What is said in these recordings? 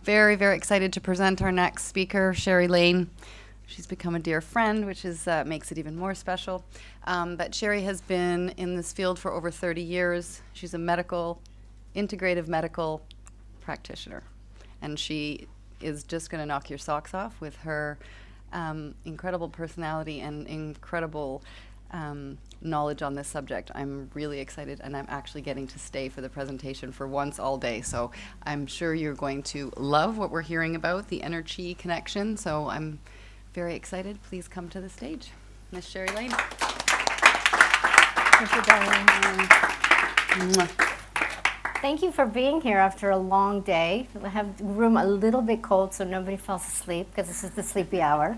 very, very excited to present our next speaker, Sheri Laine. She's become a dear friend, which is makes it even more special. But Sheri has been in this field for over 30 years. She's a integrative medical practitioner. And she is just going to knock your socks off with her incredible personality and incredible knowledge on this subject. I'm really excited, and I'm actually getting to stay for the presentation for once all day. So I'm sure you're going to love what we're hearing about, the Enerqi connection. So I'm very excited. Please come to the stage. Miss Sheri Laine. Thank you, darling. Thank you for being here after a long day. I have the room a little bit cold so nobody falls asleep, because this is the sleepy hour.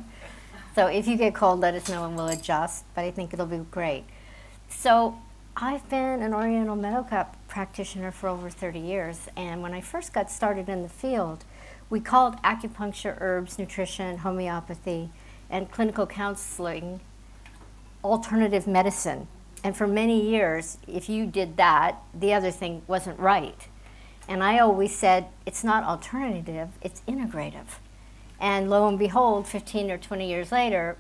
So if you get cold, let us know and we'll adjust, but I think it'll be great. So I've been an Oriental medical practitioner for over 30 years, and when I first got started in the field, we called acupuncture, herbs, nutrition, homeopathy, and clinical counseling alternative medicine. And for many years, if you did that, the other thing wasn't right. And I always said, it's not alternative, it's integrative. And lo and behold, 15 or 20 years later,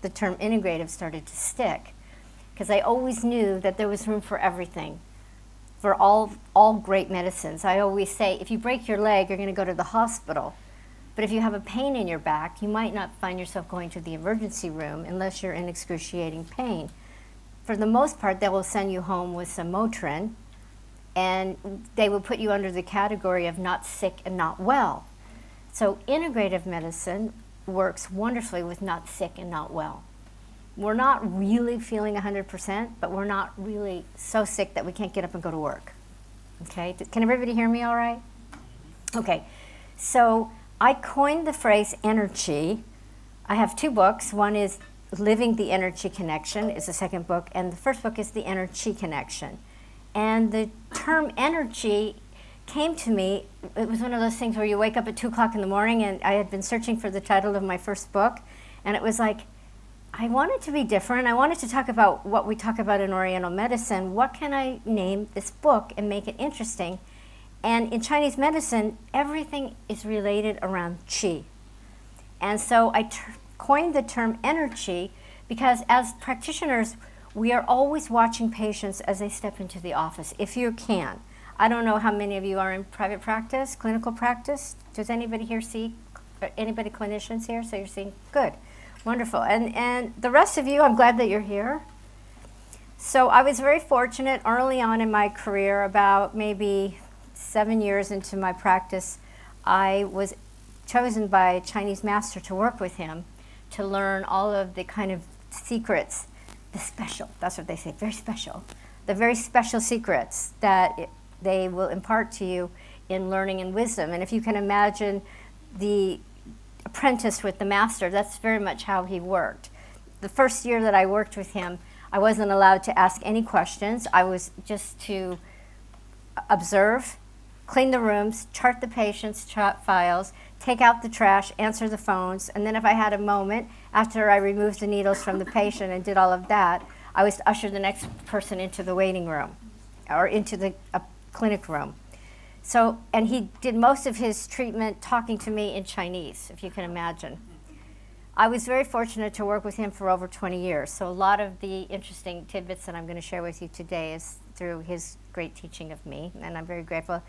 the term integrative started to stick. Because I always knew that there was room for everything, for all great medicines. I always say, if you break your leg, you're going to go to the hospital. But if you have a pain in your back, you might not find yourself going to the emergency room unless you're in excruciating pain. For the most part, they will send you home with some Motrin, and they will put you under the category of not sick and not well. So integrative medicine works wonderfully with not sick and not well. We're not really feeling 100%, but we're not really so sick that we can't get up and go to work. Okay, can everybody hear me all right? Okay, so I coined the phrase Enerqi. I have two books. One is Living the Enerqi Connection is the second book, and the first book is The Enerqi Connection. And the term Enerqi came to me, it was one of those things where you wake up at 2 o'clock in the morning, and I had been searching for the title of my first book, and it was like, I wanted to be different. I wanted to talk about what we talk about in Oriental medicine. What can I name this book and make it interesting? And in Chinese medicine, everything is related around qi. And so I coined the term Enerqi because as practitioners, we are always watching patients as they step into the office, if you can. I don't know how many of you are in private practice, clinical practice. Does anybody here see, anybody clinicians here? So you're seeing, good. Wonderful. And the rest of you, I'm glad that you're here. So I was very fortunate early on in my career, about maybe 7 years into my practice, I was chosen by a Chinese master to work with him to learn all of the kind of secrets, the special, that's what they say, very special, the very special secrets that they will impart to you in learning and wisdom. And if you can imagine the apprentice with the master, that's very much how he worked. The first year that I worked with him, I wasn't allowed to ask any questions. I was just to observe, clean the rooms, chart the patients' chart files, take out the trash, answer the phones, and then if I had a moment, after I removed the needles from the patient and did all of that, I was to usher the next person into the waiting room or into the clinic room. So, and he did most of his treatment talking to me in Chinese, if you can imagine. I was very fortunate to work with him for over 20 years, so a lot of the interesting tidbits that I'm going to share with you today is through his great teaching of me, and I'm very grateful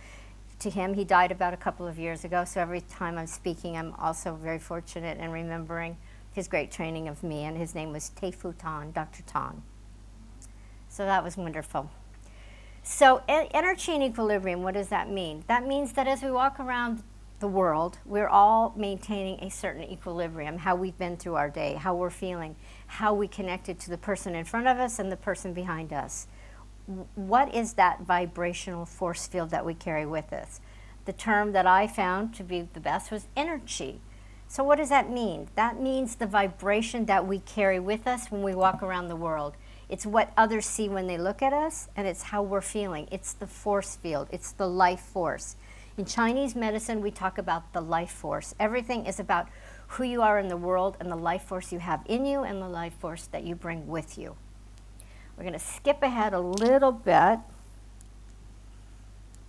to him. He died about a couple of years ago, so every time I'm speaking, I'm also very fortunate in remembering his great training of me, and his name was Teifu Tan, Dr. Tan. So that was wonderful. So energy and equilibrium, what does that mean? That means that as we walk around the world, we're all maintaining a certain equilibrium, how we've been through our day, how we're feeling, how we connected to the person in front of us and the person behind us. What is that vibrational force field that we carry with us? The term that I found to be the best was energy. So what does that mean? That means the vibration that we carry with us when we walk around the world. It's what others see when they look at us, and it's how we're feeling. It's the force field. It's the life force. In Chinese medicine, we talk about the life force. Everything is about who you are in the world and the life force you have in you and the life force that you bring with you. We're going to skip ahead a little bit,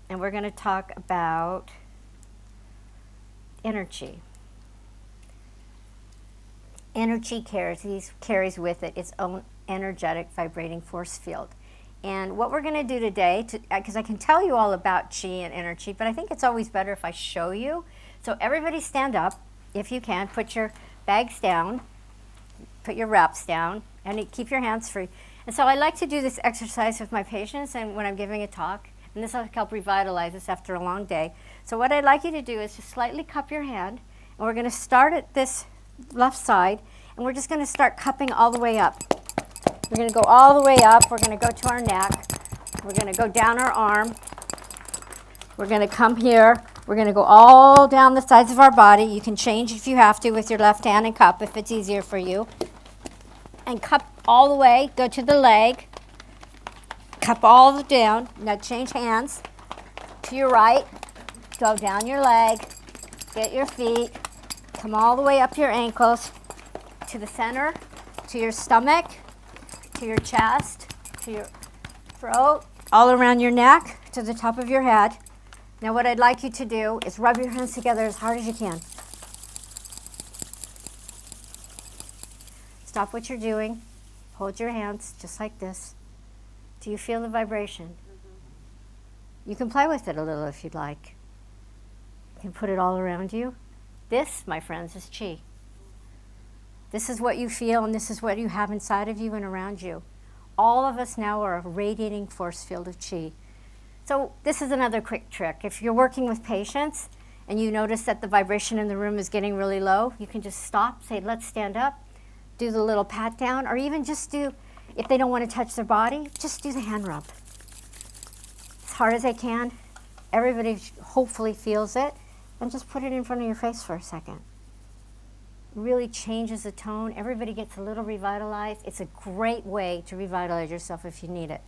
and we're going to talk about Enerqi. Enerqi carries with it its own energetic vibrating force field. And what we're going to do today, because I can tell you all about Qi and Enerqi, but I think it's always better if I show you. So everybody stand up, if you can. Put your bags down, put your wraps down, and keep your hands free. And so I like to do this exercise with my patients and when I'm giving a talk, and this will help revitalize us after a long day. So what I'd like you to do is just slightly cup your hand, and we're going to start at this left side, and we're just going to start cupping all the way up. We're going to go all the way up. We're going to go to our neck. We're going to go down our arm. We're going to come here. We're going to go all down the sides of our body. You can change if you have to with your left hand and cup if it's easier for you. And cup all the way. Go to the leg. Cup all the down. Now change hands to your right. Go down your leg. Get your feet. Come all the way up your ankles to the center, to your stomach, to your chest, to your throat, all around your neck, to the top of your head. Now what I'd like you to do is rub your hands together as hard as you can. Stop what you're doing. Hold your hands just like this. Do you feel the vibration? You can play with it a little if you'd like. You can put it all around you. This, my friends, is Qi. This is what you feel, and this is what you have inside of you and around you. All of us now are a radiating force field of Qi. So this is another quick trick. If you're working with patients and you notice that the vibration in the room is getting really low, you can just stop, say, let's stand up, do the little pat down, or even just do, if they don't want to touch their body, just do the hand rub. As hard as they can. Everybody hopefully feels it. And just put it in front of your face for a second. Really changes the tone. Everybody gets a little revitalized. It's a great way to revitalize yourself if you need it.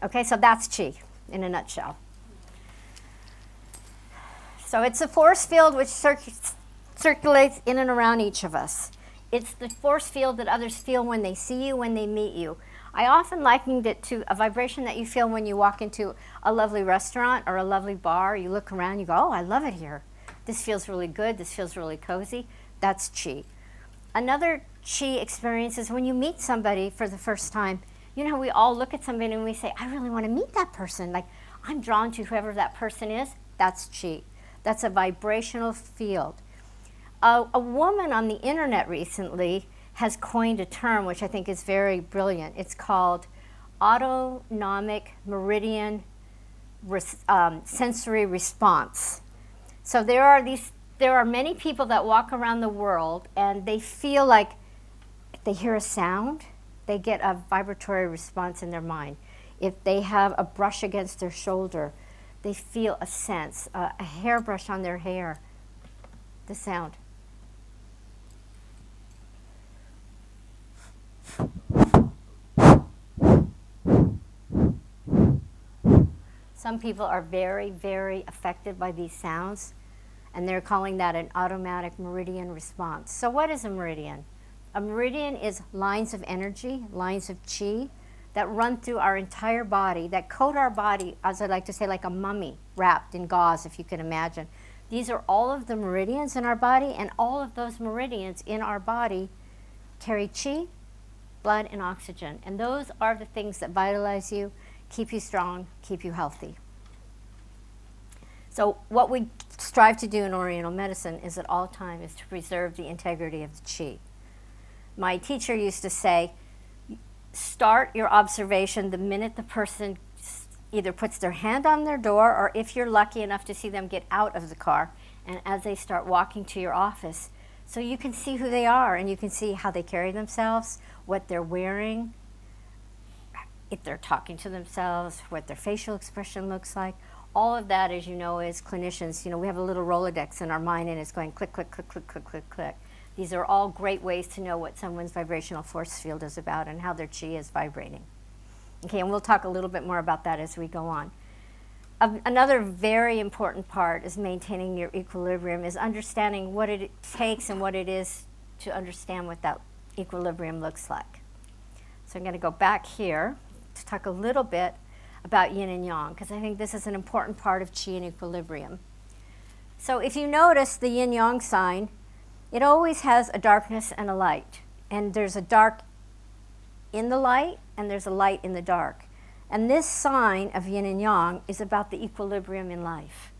Okay, so that's Qi in a nutshell. So it's a force field which circulates in and around each of us. It's the force field that others feel when they see you, when they meet you. I often likened it to a vibration that you feel when you walk into a lovely restaurant or a lovely bar. You look around, you go, oh, I love it here. This feels really good. This feels really cozy. That's Qi. Another Qi experience is when you meet somebody for the first time. You know, we all look at somebody and we say, I really want to meet that person. Like, I'm drawn to whoever that person is. That's Qi. That's a vibrational field. A woman on the internet recently has coined a term which I think is very brilliant. It's called autonomic meridian sensory response. So there are many people that walk around the world and they feel like if they hear a sound, they get a vibratory response in their mind. If they have a brush against their shoulder, they feel a sense, a hairbrush on their hair, the sound. Some people are very, very affected by these sounds, and they're calling that an automatic meridian response. So what is a meridian? A meridian is lines of energy, lines of Qi, that run through our entire body, that coat our body, as I like to say, like a mummy wrapped in gauze, if you can imagine. These are all of the meridians in our body, and all of those meridians in our body carry Qi, blood, and oxygen. And those are the things that vitalize you, keep you strong, keep you healthy. So what we strive to do in Oriental medicine is at all times is to preserve the integrity of the Qi. My teacher used to say, start your observation the minute the person either puts their hand on their door, or if you're lucky enough to see them get out of the car, and as they start walking to your office, so you can see who they are and you can see how they carry themselves, what they're wearing, if they're talking to themselves, what their facial expression looks like. All of that, as you know, as clinicians, we have a little Rolodex in our mind and it's going click, click, click, click, click, click, click. These are all great ways to know what someone's vibrational force field is about and how their Qi is vibrating. Okay, and we'll talk a little bit more about that as we go on. Another very important part is maintaining your equilibrium, is understanding what it takes and what it is to understand what that equilibrium looks like. So I'm going to go back here to talk a little bit about yin and yang, because I think this is an important part of Qi and equilibrium. So if you notice the yin-yang sign, it always has a darkness and a light. And there's a dark in the light, and there's a light in the dark. And this sign of yin and yang is about the equilibrium in life.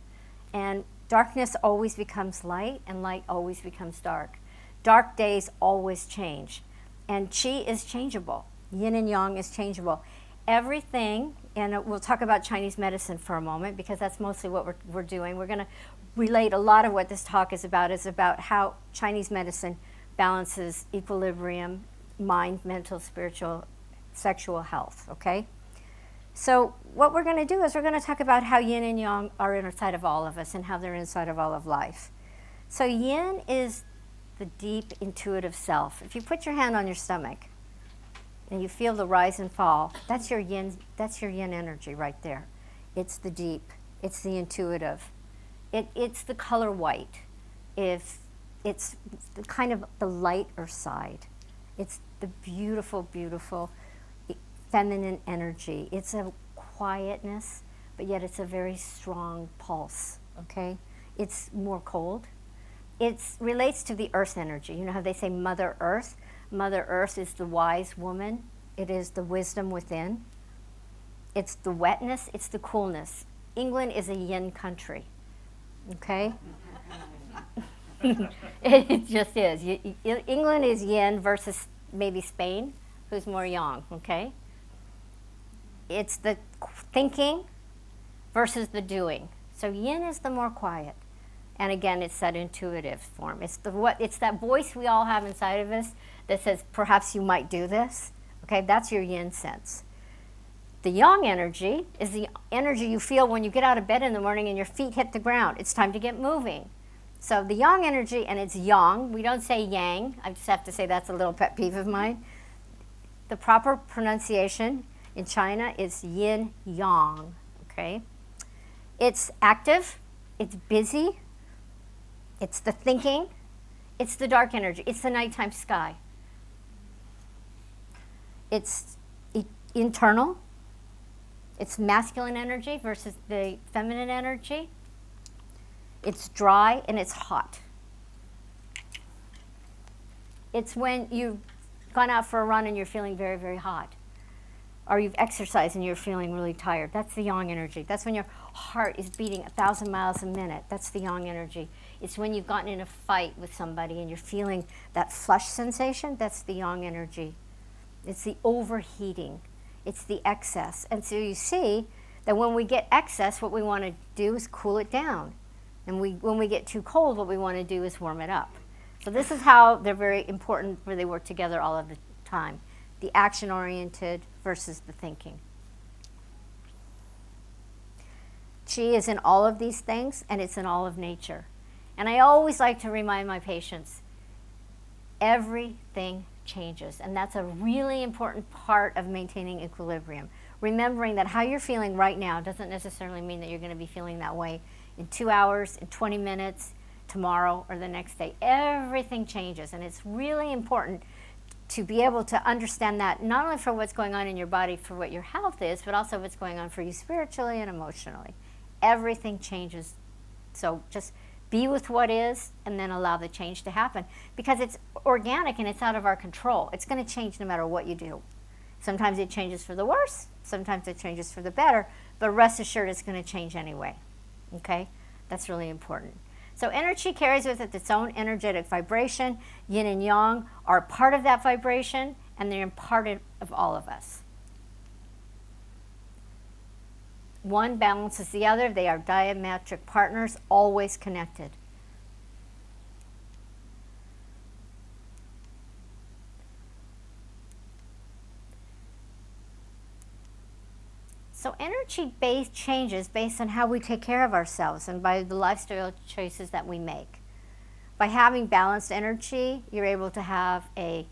And darkness always becomes light, and light always becomes dark. Dark days always change. And qi is changeable. Yin and yang is changeable. Everything, and we'll talk about Chinese medicine for a moment, because that's mostly what we're doing. We're going to relate a lot of what this talk is about how Chinese medicine balances equilibrium, mind, mental, spiritual, sexual health, okay? So what we're going to do is we're going to talk about how yin and yang are inside of all of us and how they're inside of all of life. So yin is the deep intuitive self. If you put your hand on your stomach and you feel the rise and fall, that's your yin energy right there. It's the deep, it's the intuitive. It's the color white. If it's the kind of the lighter side. It's the beautiful, beautiful feminine energy. It's a quietness, but yet it's a very strong pulse, okay? It's more cold. It relates to the earth energy. You know how they say Mother Earth? Mother Earth is the wise woman. It is the wisdom within. It's the wetness. It's the coolness. England is a yin country, okay? It just is. England is yin versus maybe Spain, who's more yang, okay? It's the thinking versus the doing. So yin is the more quiet. And again, it's that intuitive form. It's that voice we all have inside of us that says, perhaps you might do this. Okay, that's your yin sense. The yang energy is the energy you feel when you get out of bed in the morning and your feet hit the ground. It's time to get moving. So the yang energy, and it's yang. We don't say yang. I just have to say that's a little pet peeve of mine. The proper pronunciation in China is yin yang, okay? It's active, it's busy, it's the thinking, it's the dark energy, it's the nighttime sky. It's internal, it's masculine energy versus the feminine energy. It's dry and it's hot. It's when you've gone out for a run and you're feeling very, very hot. Or you've exercised and you're feeling really tired. That's the yang energy. That's when your heart is beating 1,000 miles a minute. That's the yang energy. It's when you've gotten in a fight with somebody and you're feeling that flush sensation. That's the yang energy. It's the overheating. It's the excess. And so you see that when we get excess, what we want to do is cool it down. And when we get too cold, what we want to do is warm it up. So this is how they're very important, where they work together all of the time. The action-oriented versus the thinking. Qi is in all of these things, and it's in all of nature. And I always like to remind my patients, everything changes. And that's a really important part of maintaining equilibrium. Remembering that how you're feeling right now doesn't necessarily mean that you're going to be feeling that way in 2 hours, in 20 minutes, tomorrow, or the next day. Everything changes, and it's really important to be able to understand that, not only for what's going on in your body, for what your health is, but also what's going on for you spiritually and emotionally. Everything changes. So just be with what is, and then allow the change to happen. Because it's organic and it's out of our control. It's going to change no matter what you do. Sometimes it changes for the worse, sometimes it changes for the better, but rest assured it's going to change anyway. Okay? That's really important. So Enerqi carries with it its own energetic vibration. Yin and yang are part of that vibration, and they're imparted of all of us. One balances the other. They are diametric partners, always connected. So energy changes based on how we take care of ourselves and by the lifestyle choices that we make. By having balanced energy, you're able to have a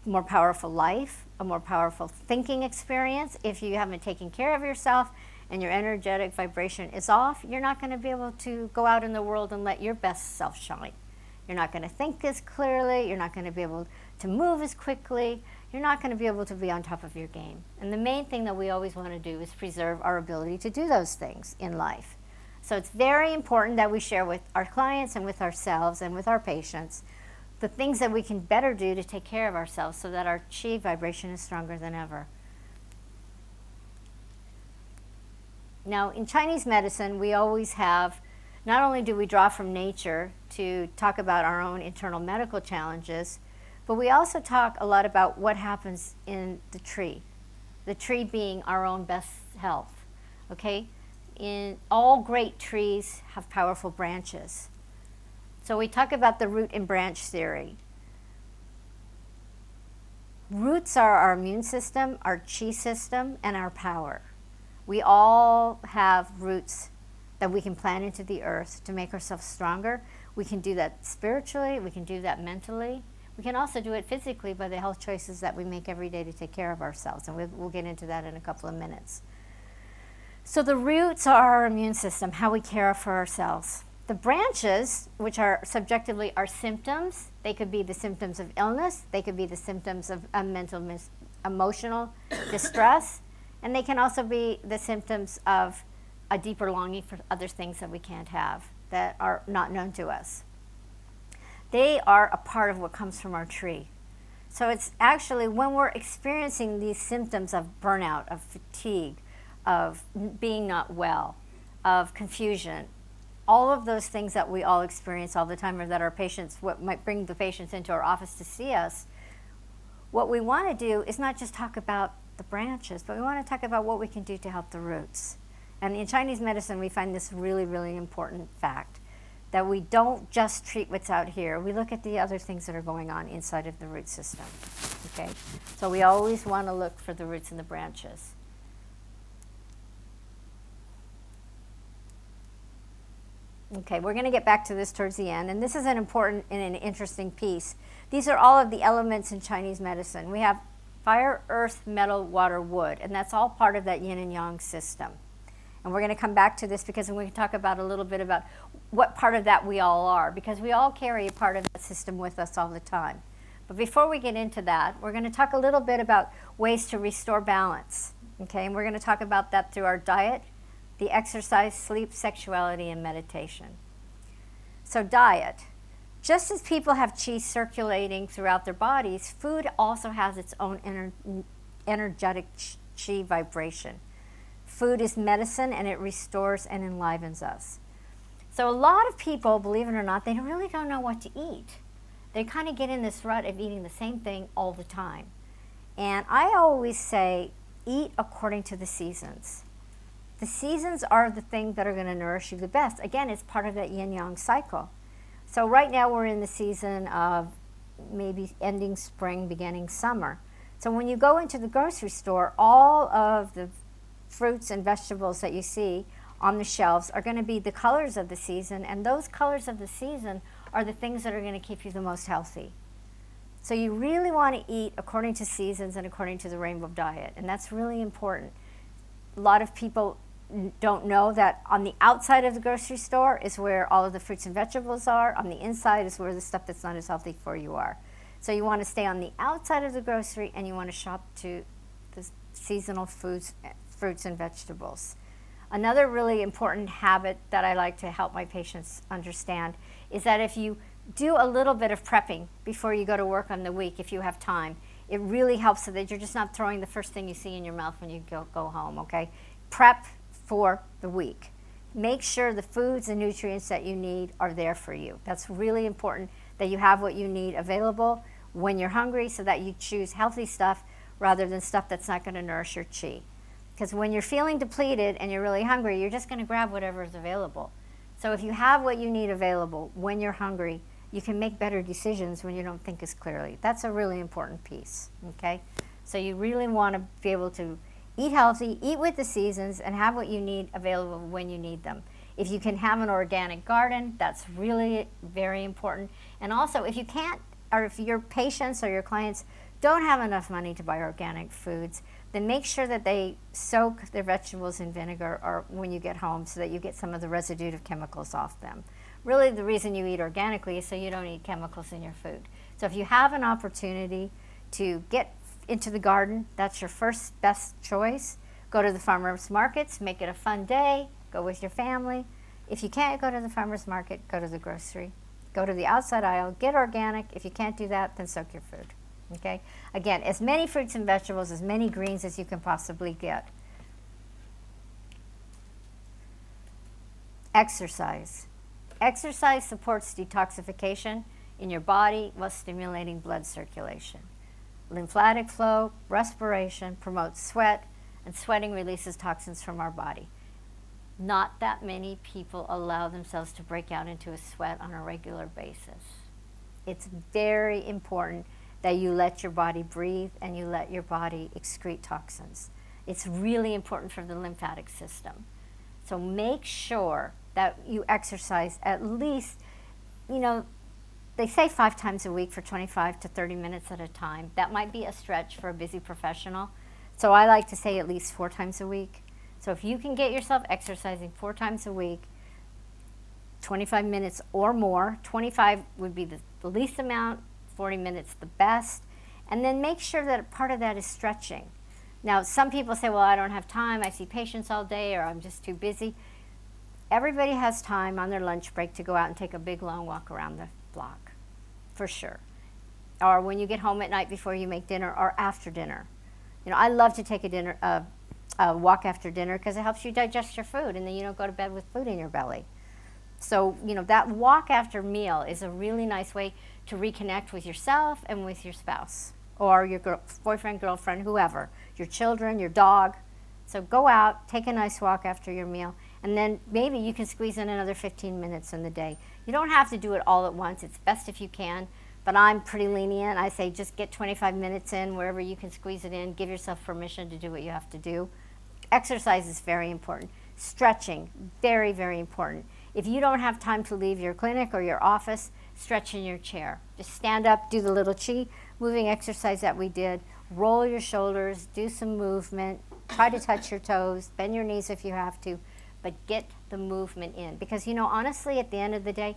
more powerful life, a more powerful thinking experience. If you haven't taken care of yourself and your energetic vibration is off, you're not going to be able to go out in the world and let your best self shine. You're not going to think as clearly. You're not going to be able to move as quickly. You're not going to be able to be on top of your game. And the main thing that we always want to do is preserve our ability to do those things in life. So it's very important that we share with our clients and with ourselves and with our patients the things that we can better do to take care of ourselves so that our chi vibration is stronger than ever. Now, in Chinese medicine, we always have, not only do we draw from nature to talk about our own internal medical challenges, but we also talk a lot about what happens in the tree being our own best health, okay? In all great trees have powerful branches. So we talk about the root and branch theory. Roots are our immune system, our chi system, and our power. We all have roots that we can plant into the earth to make ourselves stronger. We can do that spiritually, we can do that mentally. We can also do it physically by the health choices that we make every day to take care of ourselves, and we'll get into that in a couple of minutes. So the roots are our immune system, how we care for ourselves. The branches, which are subjectively our symptoms, they could be the symptoms of illness, they could be the symptoms of emotional distress, and they can also be the symptoms of a deeper longing for other things that we can't have, that are not known to us. They are a part of what comes from our tree. So it's actually when we're experiencing these symptoms of burnout, of fatigue, of being not well, of confusion, all of those things that we all experience all the time, or that our patients, what might bring the patients into our office to see us, what we want to do is not just talk about the branches, but we want to talk about what we can do to help the roots. And in Chinese medicine, we find this really, really important fact, that we don't just treat what's out here. We look at the other things that are going on inside of the root system, okay? So we always want to look for the roots and the branches. Okay, we're going to get back to this towards the end, and this is an important and an interesting piece. These are all of the elements in Chinese medicine. We have fire, earth, metal, water, wood, and that's all part of that yin and yang system. And we're going to come back to this because we can talk about a little bit about what part of that we all are, because we all carry a part of that system with us all the time. But before we get into that, we're going to talk a little bit about ways to restore balance, okay? And we're going to talk about that through our diet, the exercise, sleep, sexuality, and meditation. So diet. Just as people have chi circulating throughout their bodies, food also has its own energetic chi vibration. Food is medicine, and it restores and enlivens us. So a lot of people, believe it or not, they really don't know what to eat. They kind of get in this rut of eating the same thing all the time. And I always say, eat according to the seasons. The seasons are the thing that are going to nourish you the best. Again, it's part of that yin-yang cycle. So right now we're in the season of maybe ending spring, beginning summer. So when you go into the grocery store, all of the fruits and vegetables that you see on the shelves are going to be the colors of the season, and those colors of the season are the things that are going to keep you the most healthy. So you really want to eat according to seasons and according to the rainbow diet, and that's really important. A lot of people don't know that on the outside of the grocery store is where all of the fruits and vegetables are. On the inside is where the stuff that's not as healthy for you are. So you want to stay on the outside of the grocery, and you want to shop to the seasonal foods, fruits and vegetables. Another really important habit that I like to help my patients understand is that if you do a little bit of prepping before you go to work on the week, if you have time, it really helps so that you're just not throwing the first thing you see in your mouth when you go home, okay? Prep for the week. Make sure the foods and nutrients that you need are there for you. That's really important, that you have what you need available when you're hungry, so that you choose healthy stuff rather than stuff that's not going to nourish your chi. Because when you're feeling depleted and you're really hungry, you're just going to grab whatever is available. So if you have what you need available when you're hungry, you can make better decisions when you don't think as clearly. That's a really important piece, okay? So you really want to be able to eat healthy, eat with the seasons, and have what you need available when you need them. If you can have an organic garden, that's really very important. And also, if you can't, or if your patients or your clients don't have enough money to buy organic foods, then make sure that they soak their vegetables in vinegar or when you get home, so that you get some of the residue of chemicals off them. Really, the reason you eat organically is so you don't eat chemicals in your food. So if you have an opportunity to get into the garden, that's your first best choice. Go to the farmers markets, make it a fun day, go with your family, If you can't go to the farmer's market, go to the grocery. Go to the outside aisle, get organic. If you can't do that, then soak your food. Okay? Again, as many fruits and vegetables, as many greens as you can possibly get. Exercise. Exercise supports detoxification in your body while stimulating blood circulation. Lymphatic flow, respiration, promotes sweat, and sweating releases toxins from our body. Not that many people allow themselves to break out into a sweat on a regular basis. It's very important that you let your body breathe and you let your body excrete toxins. It's really important for the lymphatic system. So make sure that you exercise at least, they say 5 times a week for 25 to 30 minutes at a time. That might be a stretch for a busy professional. So I like to say at least 4 times a week. So if you can get yourself exercising 4 times a week, 25 minutes or more, 25 would be the least amount, 40 minutes the best, and then make sure that part of that is stretching. Now, some people say, well, I don't have time, I see patients all day, or I'm just too busy. Everybody has time on their lunch break to go out and take a big, long walk around the block, for sure. Or when you get home at night before you make dinner, or after dinner. I love to take a walk after dinner because it helps you digest your food, and then you don't go to bed with food in your belly. So, that walk after meal is a really nice way to reconnect with yourself and with your spouse or your boyfriend, girlfriend, whoever, your children, your dog. So go out, take a nice walk after your meal, and then maybe you can squeeze in another 15 minutes in the day. You don't have to do it all at once. It's best if you can, but I'm pretty lenient. I say just get 25 minutes in wherever you can squeeze it in. Give yourself permission to do what you have to do. Exercise is very important. Stretching, very, very important. If you don't have time to leave your clinic or your office, stretch in your chair. Just stand up, do the little chi moving exercise that we did. Roll your shoulders, do some movement, try to touch your toes, bend your knees if you have to, but get the movement in. Because, honestly, at the end of the day,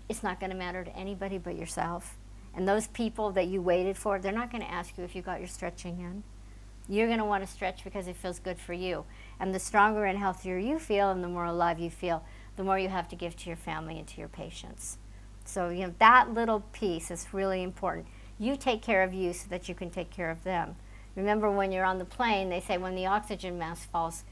it's not going to matter to anybody but yourself. And those people that you waited for, they're not going to ask you if you got your stretching in. You're going to want to stretch because it feels good for you. And the stronger and healthier you feel and the more alive you feel, the more you have to give to your family and to your patients. So, that little piece is really important. You take care of you so that you can take care of them. Remember when you're on the plane, they say when the oxygen mask falls,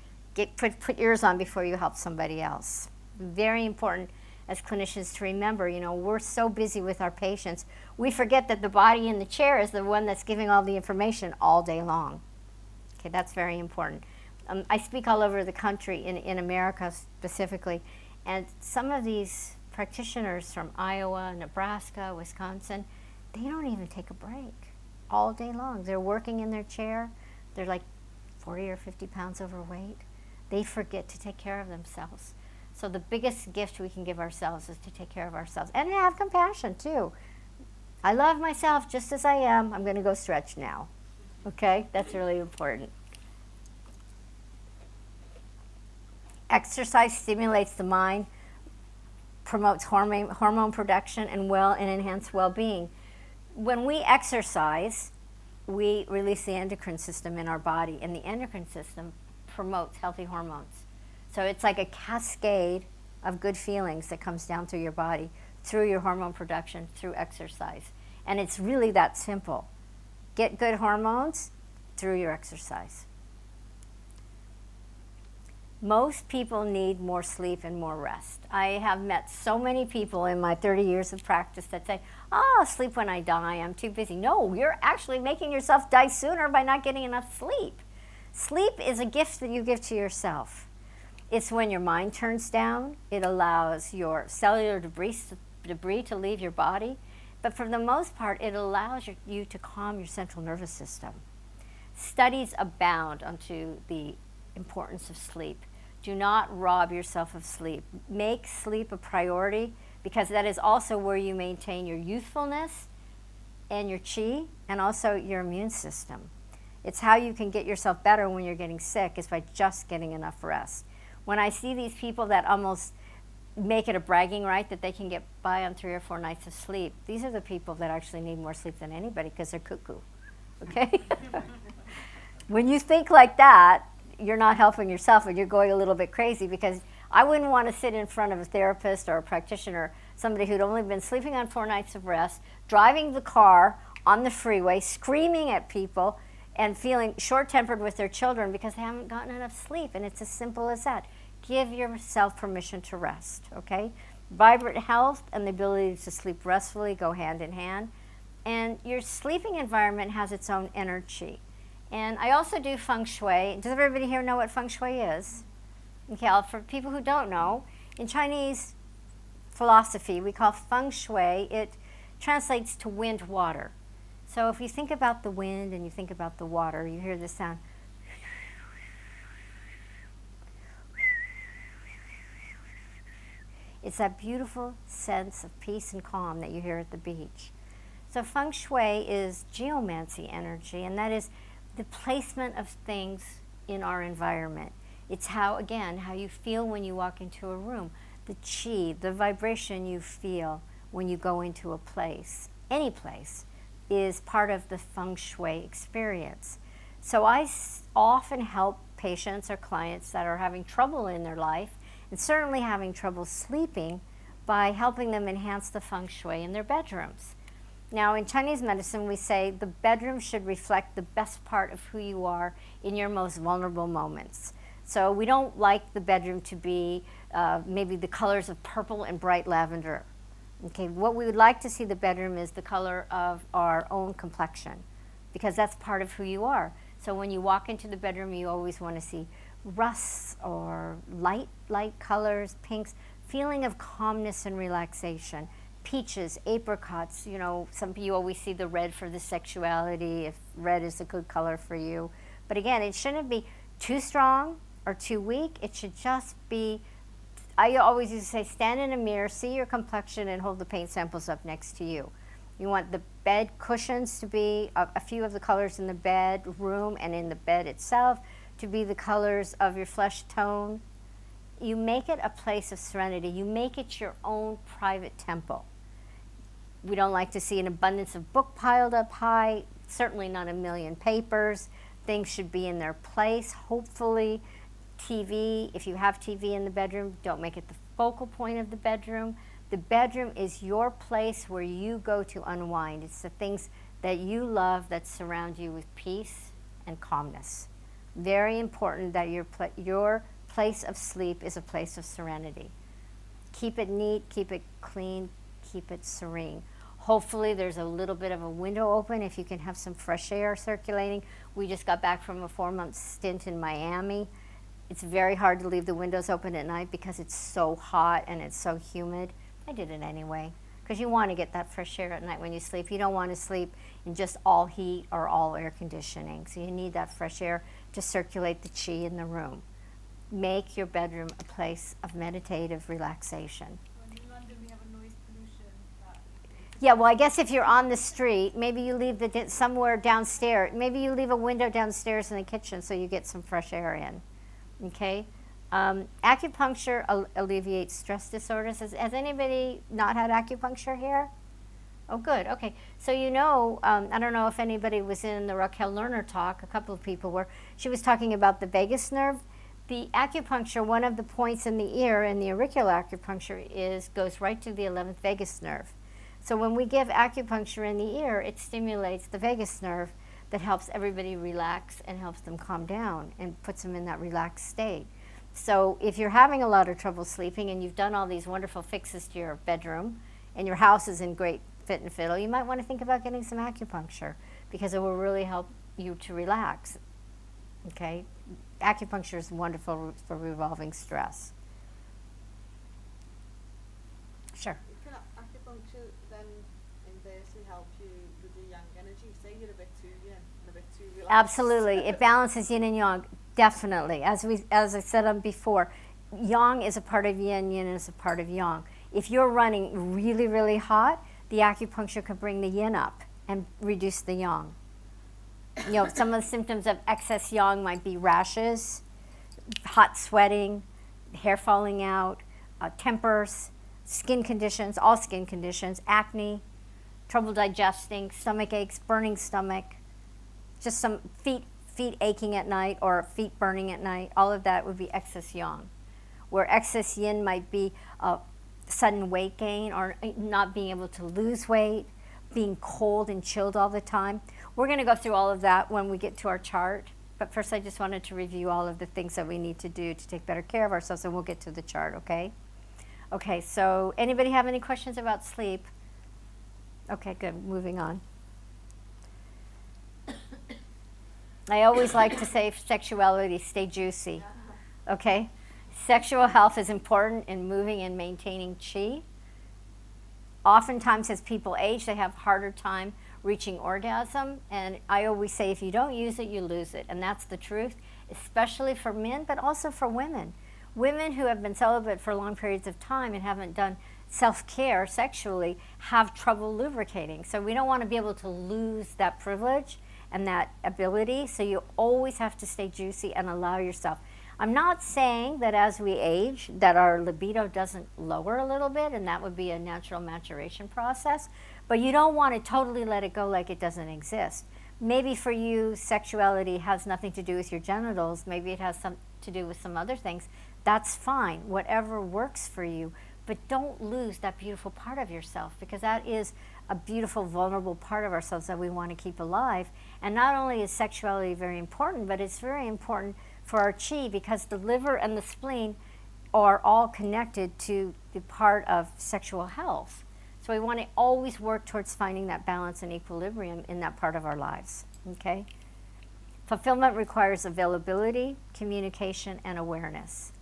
put yours on before you help somebody else. Very important as clinicians to remember, we're so busy with our patients, we forget that the body in the chair is the one that's giving all the information all day long. Okay, that's very important. I speak all over the country, in America specifically, and some of these practitioners from Iowa, Nebraska, Wisconsin, they don't even take a break all day long. They're working in their chair. They're like 40 or 50 pounds overweight. They forget to take care of themselves. So the biggest gift we can give ourselves is to take care of ourselves and to have compassion too. I love myself just as I am. I'm going to go stretch now. Okay? That's really important. Exercise stimulates the mind, promotes hormone production, and enhance well-being. When we exercise, we release the endocrine system in our body, and the endocrine system promotes healthy hormones. So it's like a cascade of good feelings that comes down through your body, through your hormone production, through exercise. And it's really that simple. Get good hormones through your exercise. Most people need more sleep and more rest. I have met so many people in my 30 years of practice that say, I'll sleep when I die, I'm too busy. No, you're actually making yourself die sooner by not getting enough sleep. Sleep is a gift that you give to yourself. It's when your mind turns down. It allows your cellular debris to leave your body. But for the most part, it allows you to calm your central nervous system. Studies abound onto the importance of sleep. Do not rob yourself of sleep. Make sleep a priority because that is also where you maintain your youthfulness and your chi and also your immune system. It's how you can get yourself better when you're getting sick is by just getting enough rest. When I see these people that almost make it a bragging right that they can get by on 3 or 4 nights of sleep, these are the people that actually need more sleep than anybody because they're cuckoo, okay? When you think like that, you're not helping yourself and you're going a little bit crazy because I wouldn't want to sit in front of a therapist or a practitioner, somebody who'd only been sleeping on 4 nights of rest, driving the car on the freeway, screaming at people, and feeling short-tempered with their children because they haven't gotten enough sleep. And it's as simple as that. Give yourself permission to rest, okay? Vibrant health and the ability to sleep restfully go hand in hand. And your sleeping environment has its own energy. And I also do Feng Shui. Does everybody here know what Feng Shui is? Okay, for people who don't know, in Chinese philosophy, we call Feng Shui, it translates to wind, water. So if you think about the wind and you think about the water, you hear the sound. It's that beautiful sense of peace and calm that you hear at the beach. So Feng Shui is geomancy energy, and that is the placement of things in our environment. It's how, again, how you feel when you walk into a room, the chi, the vibration you feel when you go into a place, any place, is part of the Feng Shui experience. So I often help patients or clients that are having trouble in their life and certainly having trouble sleeping by helping them enhance the Feng Shui in their bedrooms. Now, in Chinese medicine, we say the bedroom should reflect the best part of who you are in your most vulnerable moments. So we don't like the bedroom to be maybe the colors of purple and bright lavender. Okay, what we would like to see the bedroom is the color of our own complexion, because that's part of who you are. So when you walk into the bedroom, you always want to see rusts or light colors, pinks, feeling of calmness and relaxation. Peaches, apricots, you know, some of you always see the red for the sexuality, if red is a good color for you. But again, it shouldn't be too strong or too weak. It should just be, I always used to say, stand in a mirror, see your complexion, and hold the paint samples up next to you. You want the bed cushions to be a few of the colors in the bedroom and in the bed itself to be the colors of your flesh tone. You make it a place of serenity. You make it your own private temple. We don't like to see an abundance of book piled up high, certainly not a million papers. Things should be in their place, hopefully. TV, if you have TV in the bedroom, don't make it the focal point of the bedroom. The bedroom is your place where you go to unwind. It's the things that you love that surround you with peace and calmness. Very important that your place of sleep is a place of serenity. Keep it neat, keep it clean, keep it serene. Hopefully there's a little bit of a window open if you can have some fresh air circulating. We just got back from a 4-month stint in Miami. It's very hard to leave the windows open at night because it's so hot and it's so humid. I did it anyway, because you want to get that fresh air at night when you sleep. You don't want to sleep in just all heat or all air conditioning. So you need that fresh air to circulate the chi in the room. Make your bedroom a place of meditative relaxation. In London, we have a noise pollution. Yeah, well, I guess if you're on the street, maybe you leave somewhere downstairs. Maybe you leave a window downstairs in the kitchen so you get some fresh air in. Okay? Acupuncture alleviates stress disorders. Has anybody not had acupuncture here? Oh, good. Okay. So you know, I don't know if anybody was in the Raquel Lerner talk. A couple of people were. She was talking about the vagus nerve. The acupuncture, one of the points in the ear in the auricular acupuncture goes right to the 11th vagus nerve. So when we give acupuncture in the ear, it stimulates the vagus nerve that helps everybody relax and helps them calm down and puts them in that relaxed state. So if you're having a lot of trouble sleeping and you've done all these wonderful fixes to your bedroom and your house is in great fit and fiddle, you might want to think about getting some acupuncture because it will really help you to relax. Okay? Acupuncture is wonderful for resolving stress. Sure. Can acupuncture then inversely help you with your yang energy? Say you're a bit too yin and a bit too relaxed. Absolutely. It balances yin and yang. Definitely. As I said before, yang is a part of yin, yin is a part of yang. If you're running really, really hot, the acupuncture could bring the yin up and reduce the yang. You know, some of the symptoms of excess yang might be rashes, hot sweating, hair falling out, tempers, skin conditions, all skin conditions, acne, trouble digesting, stomach aches, burning stomach, just some feet aching at night or feet burning at night. All of that would be excess yang. where excess yin might be sudden weight gain or not being able to lose weight, being cold and chilled all the time. We're going to go through all of that when we get to our chart. But first, I just wanted to review all of the things that we need to do to take better care of ourselves, and we'll get to the chart, okay? Okay, so anybody have any questions about sleep? Okay, good. Moving on. I always like to say sexuality, stay juicy, okay? Sexual health is important in moving and maintaining qi. Oftentimes, as people age, they have harder time reaching orgasm, and I always say if you don't use it, you lose it, and that's the truth, especially for men, but also for women. Women who have been celibate for long periods of time and haven't done self-care sexually have trouble lubricating. So we don't want to be able to lose that privilege and that ability, so you always have to stay juicy and allow yourself. I'm not saying that as we age that our libido doesn't lower a little bit, and that would be a natural maturation process, but you don't want to totally let it go like it doesn't exist. Maybe for you, sexuality has nothing to do with your genitals. Maybe it has something to do with some other things. That's fine, whatever works for you. But don't lose that beautiful part of yourself, because that is a beautiful, vulnerable part of ourselves that we want to keep alive. And not only is sexuality very important, but it's very important for our qi, because the liver and the spleen are all connected to the part of sexual health. So we want to always work towards finding that balance and equilibrium in that part of our lives, okay? Fulfillment requires availability, communication, and awareness.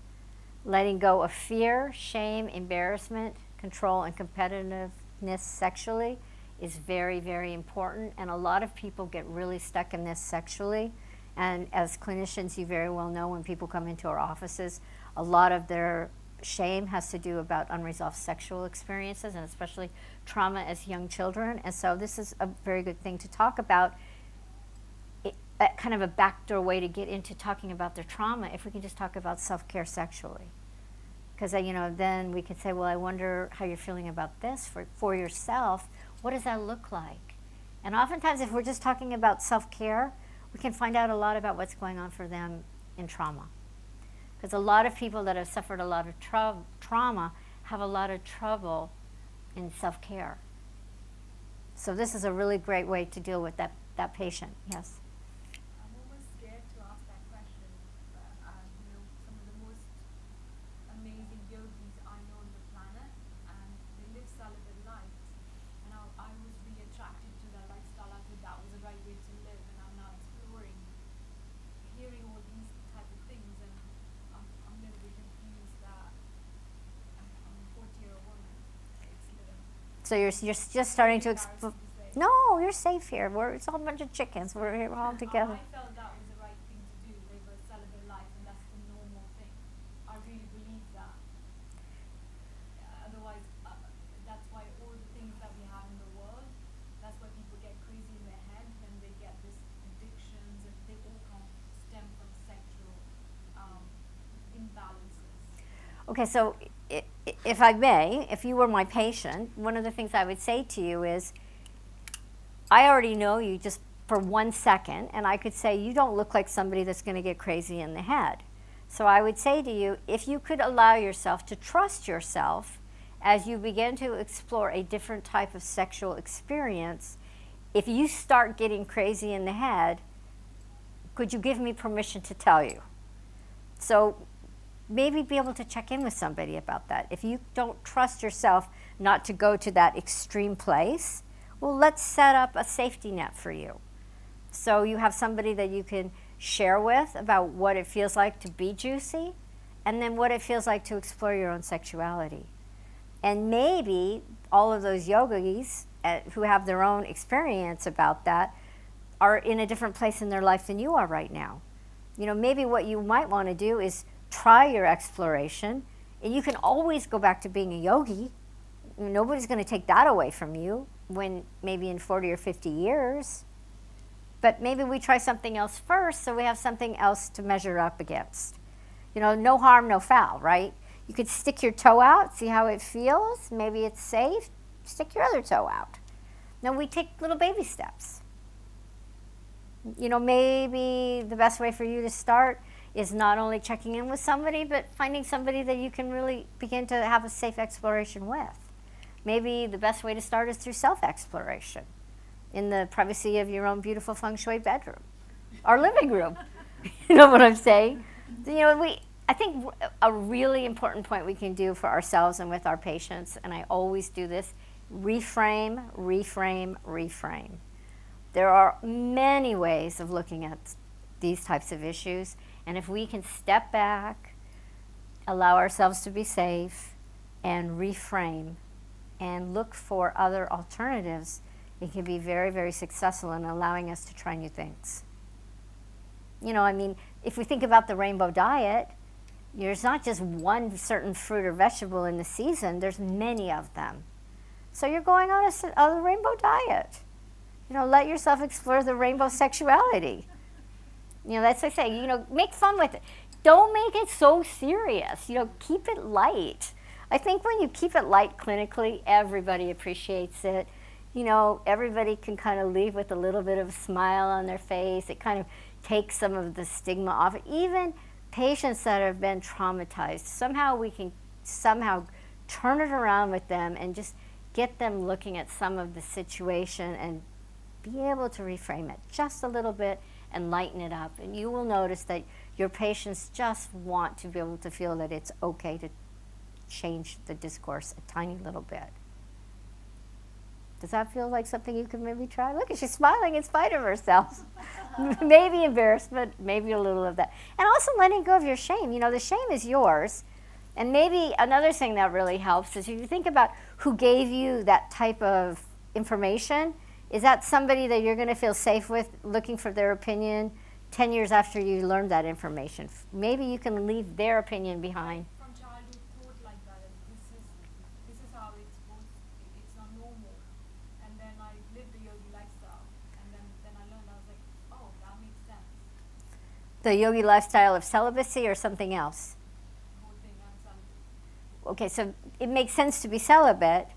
Letting go of fear, shame, embarrassment, control, and competitiveness sexually is very, very important. And a lot of people get really stuck in this sexually. And as clinicians, you very well know when people come into our offices, a lot of their shame has to do about unresolved sexual experiences, and especially trauma as young children. And so this is a very good thing to talk about, kind of a backdoor way to get into talking about their trauma, if we can just talk about self-care sexually. Because, then we could say, well, I wonder how you're feeling about this for yourself. What does that look like? And oftentimes, if we're just talking about self-care, we can find out a lot about what's going on for them in trauma. Because a lot of people that have suffered a lot of trauma have a lot of trouble in self-care. So this is a really great way to deal with that patient. Yes? I'm almost scared to ask that question, but some of the most amazing yogis I know on the planet, and they live celibate lives, and I was really attracted to that lifestyle. I thought that was the right way to live, and I'm now exploring, hearing all these type of things, and I'm a little bit confused that I'm a 40-year-old woman. It's little. So you're just starting to explore. No, you're safe here. It's all a bunch of chickens. We're here all together. I felt that was the right thing to do, live a celibate life, and that's the normal thing. I really believe that. Otherwise, that's why all the things that we have in the world, that's why people get crazy in their head, and they get this addictions, and they all stem from sexual imbalances. Okay, so if I may, if you were my patient, one of the things I would say to you is, I already know you just for 1 second, and I could say you don't look like somebody that's going to get crazy in the head. So I would say to you, if you could allow yourself to trust yourself as you begin to explore a different type of sexual experience, if you start getting crazy in the head, could you give me permission to tell you? So maybe be able to check in with somebody about that. If you don't trust yourself not to go to that extreme place, well, let's set up a safety net for you. So you have somebody that you can share with about what it feels like to be juicy, and then what it feels like to explore your own sexuality. And maybe all of those yogis who have their own experience about that are in a different place in their life than you are right now. Maybe what you might want to do is try your exploration, and you can always go back to being a yogi. Nobody's going to take that away from you when maybe in 40 or 50 years. But maybe we try something else first, so we have something else to measure up against. No harm, no foul, right? You could stick your toe out, see how it feels. Maybe it's safe. Stick your other toe out. Now we take little baby steps. Maybe the best way for you to start is not only checking in with somebody, but finding somebody that you can really begin to have a safe exploration with. Maybe the best way to start is through self-exploration in the privacy of your own beautiful Feng Shui bedroom or living room. You know what I'm saying? You know, I think a really important point we can do for ourselves and with our patients, and I always do this, reframe, reframe, reframe. There are many ways of looking at these types of issues, and if we can step back, allow ourselves to be safe, and reframe, and look for other alternatives, it can be very, very successful in allowing us to try new things. You know, I mean, if we think about the rainbow diet, there's not just one certain fruit or vegetable in the season, there's many of them. So you're going on a rainbow diet. You know, let yourself explore the rainbow sexuality. You know, that's what I say, you know, make fun with it. Don't make it so serious, you know, keep it light. I think when you keep it light clinically, everybody appreciates it. You know, everybody can kind of leave with a little bit of a smile on their face. It kind of takes some of the stigma off. Even patients that have been traumatized, somehow we can turn it around with them and just get them looking at some of the situation and be able to reframe it just a little bit and lighten it up. And you will notice that your patients just want to be able to feel that it's okay to change the discourse a tiny little bit. Does that feel like something you could maybe try? Look, she's smiling in spite of herself. Maybe embarrassed, but maybe a little of that. And also letting go of your shame. You know, the shame is yours. And maybe another thing that really helps is if you think about who gave you that type of information, is that somebody that you're going to feel safe with looking for their opinion 10 years after you learned that information? Maybe you can leave their opinion behind. From childhood, thought like that. This is how it's supposed to be. It's not normal. And then I lived the yogi lifestyle. And then I learned, I was like, oh, that makes sense. The yogi lifestyle of celibacy or something else? The whole thing, I'm celibate. Okay, so it makes sense to be celibate,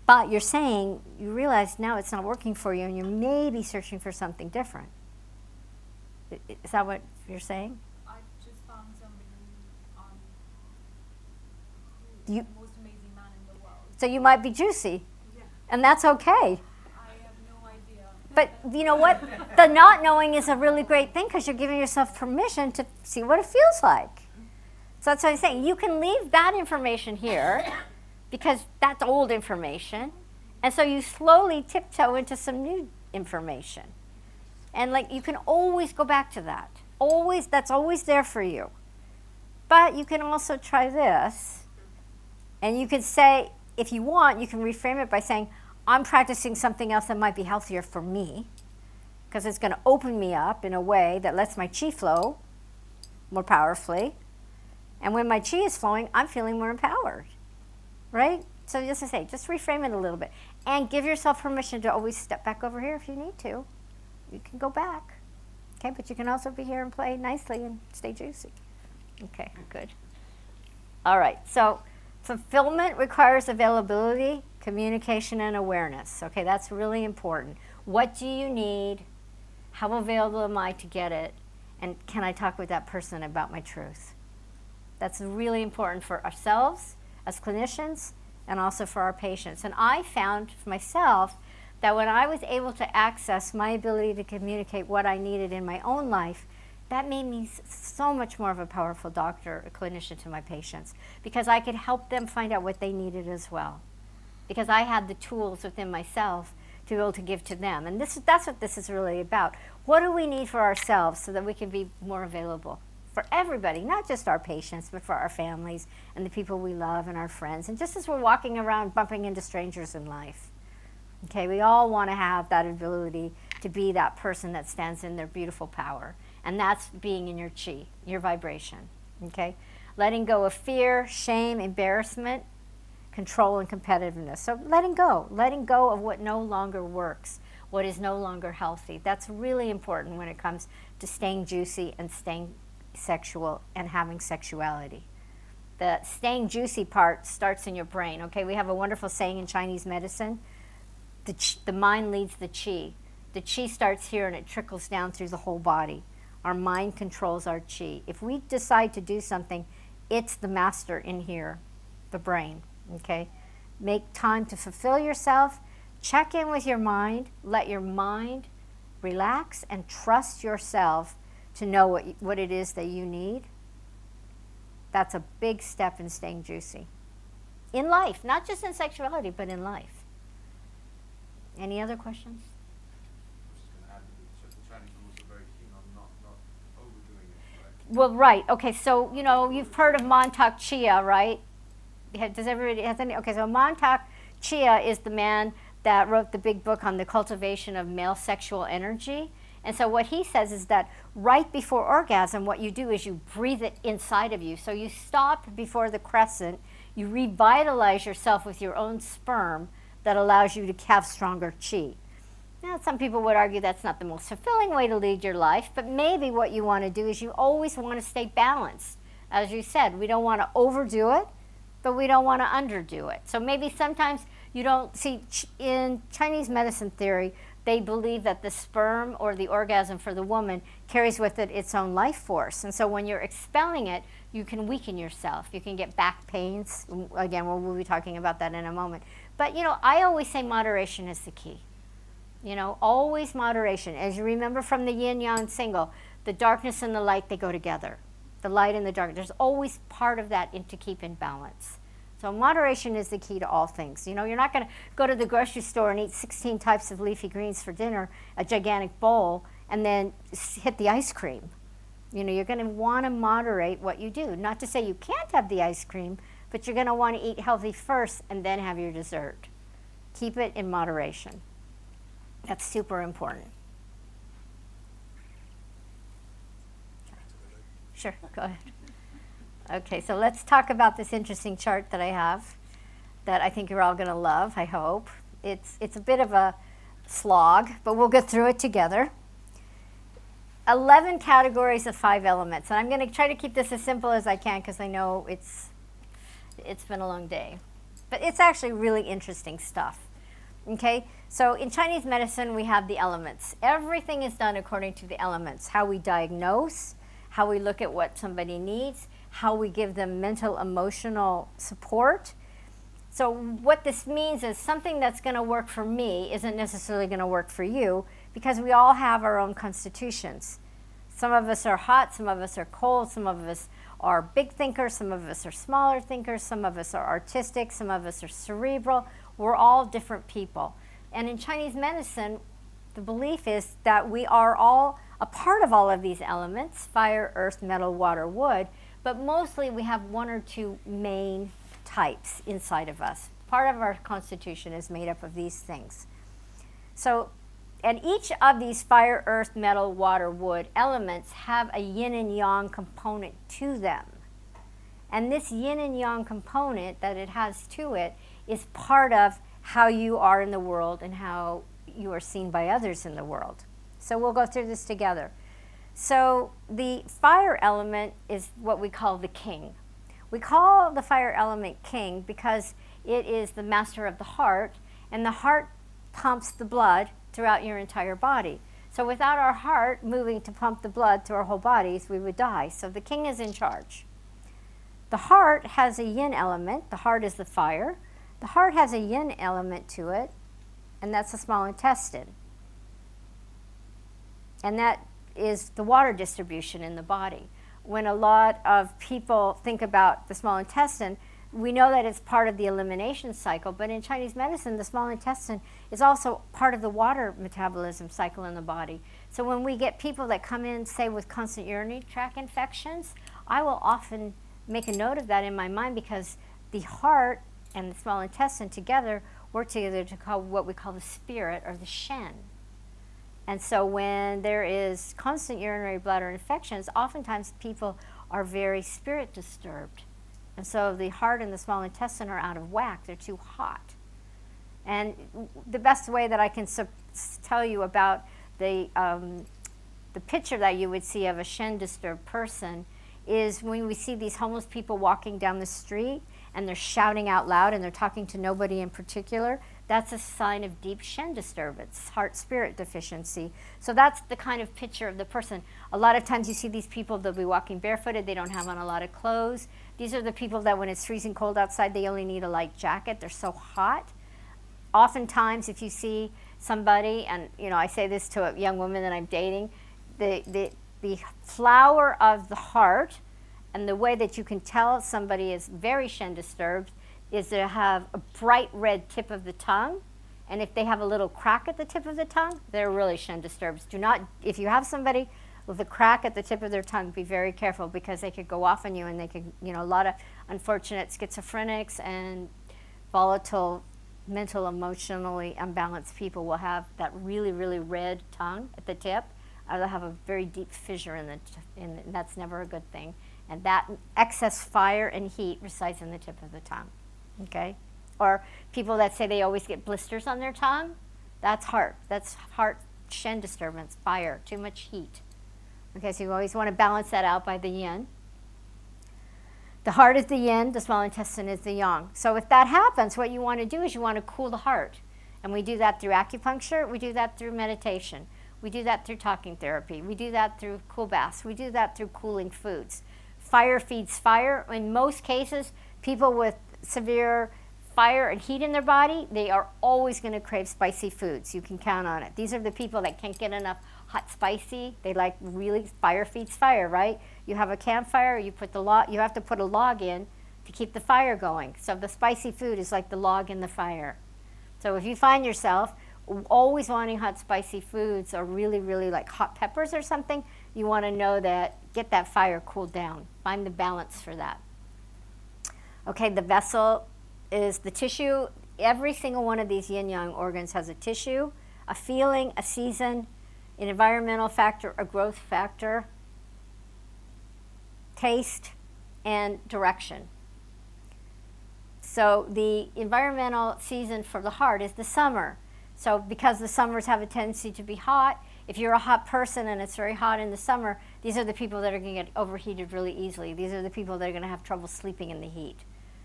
but you're saying you realize now it's not working for you and you're maybe searching for something different. Is that what you're saying? I just found somebody You- who's the most amazing man in the world. So you might be juicy, Yeah. and that's okay. I have no idea. But you know what? The not knowing is a really great thing because you're giving yourself permission to see what it feels like. So that's what I'm saying. You can leave that information here because that's old information. And so you slowly tiptoe into some new information. And like you can always go back to that. Always, that's always there for you. But you can also try this. And you could say, if you want, you can reframe it by saying, I'm practicing something else that might be healthier for me because it's going to open me up in a way that lets my chi flow more powerfully. And when my chi is flowing, I'm feeling more empowered, right? So just to say, just reframe it a little bit. And give yourself permission to always step back over here if you need to. You can go back, okay? But you can also be here and play nicely and stay juicy. Okay, good. All right, so fulfillment requires availability, communication, and awareness. Okay, that's really important. What do you need? How available am I to get it? And can I talk with that person about my truth? That's really important for ourselves as clinicians and also for our patients. And I found for myself that when I was able to access my ability to communicate what I needed in my own life, that made me so much more of a powerful doctor, a clinician to my patients, because I could help them find out what they needed as well. Because I had the tools within myself to be able to give to them. And that's what this is really about. What do we need for ourselves so that we can be more available for everybody, not just our patients, but for our families and the people we love and our friends. And just as we're walking around bumping into strangers in life, okay, we all want to have that ability to be that person that stands in their beautiful power. And that's being in your chi, your vibration, okay? Letting go of fear, shame, embarrassment, control, and competitiveness. So letting go of what no longer works, what is no longer healthy. That's really important when it comes to staying juicy and staying sexual and having sexuality. The staying juicy part starts in your brain, okay? We have a wonderful saying in Chinese medicine, the mind leads the chi. The chi starts here and it trickles down through the whole body. Our mind controls our chi. If we decide to do something, it's the master in here, the brain, okay? Make time to fulfill yourself. Check in with your mind. Let your mind relax and trust yourself to know what it is that you need. That's a big step in staying juicy. In life, not just in sexuality, but in life. Any other questions? I was just going to add that the Chinese are also very keen on not overdoing it, right? Well, right. Okay, so, you know, you've heard of Montauk Chia, right? Does everybody, has any, okay, so Montauk Chia is the man that wrote the big book on the cultivation of male sexual energy. And so what he says is that right before orgasm, what you do is you breathe it inside of you. So you stop before the crescent, you revitalize yourself with your own sperm that allows you to have stronger chi. Now, some people would argue that's not the most fulfilling way to lead your life, but maybe what you want to do is you always want to stay balanced. As you said, we don't want to overdo it, but we don't want to underdo it. So maybe sometimes you don't see, in Chinese medicine theory, they believe that the sperm or the orgasm for the woman carries with it its own life force. And so when you're expelling it, you can weaken yourself. You can get back pains. Again, we'll be talking about that in a moment. But, you know, I always say moderation is the key. You know, always moderation. As you remember from the yin-yang single, the darkness and the light, they go together. The light and the dark. There's always part of that to keep in balance. So moderation is the key to all things. You know, you're not going to go to the grocery store and eat 16 types of leafy greens for dinner, a gigantic bowl, and then hit the ice cream. You know, you're going to want to moderate what you do. Not to say you can't have the ice cream, but you're going to want to eat healthy first and then have your dessert. Keep it in moderation. That's super important. Sure, go ahead. Okay, so let's talk about this interesting chart that I have that I think you're all going to love, I hope. It's a bit of a slog, but we'll get through it together. 11 categories of 5 elements. And I'm going to try to keep this as simple as I can because I know it's been a long day. But it's actually really interesting stuff. Okay, so in Chinese medicine, we have the elements. Everything is done according to the elements. How we diagnose, how we look at what somebody needs, how we give them mental, emotional support. So what this means is something that's going to work for me isn't necessarily going to work for you because we all have our own constitutions. Some of us are hot, some of us are cold, some of us are big thinkers, some of us are smaller thinkers, some of us are artistic, some of us are cerebral. We're all different people. And in Chinese medicine, the belief is that we are all a part of all of these elements, fire, earth, metal, water, wood, but mostly we have 1 or 2 main types inside of us. Part of our constitution is made up of these things. So, and each of these fire, earth, metal, water, wood elements have a yin and yang component to them. And this yin and yang component that it has to it is part of how you are in the world and how you are seen by others in the world. So we'll go through this together. So the fire element is what we call the king. We call the fire element king because it is the master of the heart, and the heart pumps the blood throughout your entire body. So without our heart moving to pump the blood through our whole bodies, we would die. So the king is in charge. The heart has a yin element. The heart is the fire. The heart has a yin element to it, and that's the small intestine. And that is the water distribution in the body. When a lot of people think about the small intestine, we know that it's part of the elimination cycle, but in Chinese medicine, the small intestine is also part of the water metabolism cycle in the body. So when we get people that come in, say, with constant urinary tract infections, I will often make a note of that in my mind because the heart and the small intestine together work together to call what we call the spirit or the shen. And so when there is constant urinary bladder infections, oftentimes people are very spirit disturbed. And so the heart and the small intestine are out of whack. They're too hot. And the best way that I can tell you about the picture that you would see of a shen disturbed person is when we see these homeless people walking down the street and they're shouting out loud and they're talking to nobody in particular. that's a sign of deep Shen disturbance, heart-spirit deficiency. So that's the kind of picture of the person. A lot of times you see these people, they'll be walking barefooted, they don't have on a lot of clothes. These are the people that when it's freezing cold outside, they only need a light jacket. They're so hot. Oftentimes, if you see somebody, and I say this to a young woman that I'm dating, the flower of the heart, and the way that you can tell somebody is very Shen disturbed, is to have a bright red tip of the tongue, and if they have a little crack at the tip of the tongue, they're really Shen disturbed. Do not, if you have somebody with a crack at the tip of their tongue, be very careful, because they could go off on you, and they could, a lot of unfortunate schizophrenics and volatile, mental, emotionally unbalanced people will have that really, really red tongue at the tip, or they'll have a very deep fissure and that's never a good thing. And that excess fire and heat resides in the tip of the tongue. Okay? Or people that say they always get blisters on their tongue, that's heart. That's heart Shen disturbance, fire, too much heat. Okay, so you always want to balance that out by the yin. The heart is the yin, the small intestine is the yang. So if that happens, what you want to do is you want to cool the heart. And we do that through acupuncture, we do that through meditation, we do that through talking therapy, we do that through cool baths, we do that through cooling foods. Fire feeds fire. In most cases, people with severe fire and heat in their body, they are always going to crave spicy foods. You can count on it. These are the people that can't get enough hot spicy. They like really, fire feeds fire, right? You have a campfire, you have to put a log in to keep the fire going. So the spicy food is like the log in the fire. So if you find yourself always wanting hot spicy foods, or really, really like hot peppers or something, you want to know that, get that fire cooled down. Find the balance for that. Okay, the vessel is the tissue. Every single one of these yin-yang organs has a tissue, a feeling, a season, an environmental factor, a growth factor, taste, and direction. So the environmental season for the heart is the summer. So because the summers have a tendency to be hot, if you're a hot person and it's very hot in the summer, these are the people that are going to get overheated really easily. These are the people that are going to have trouble sleeping in the heat.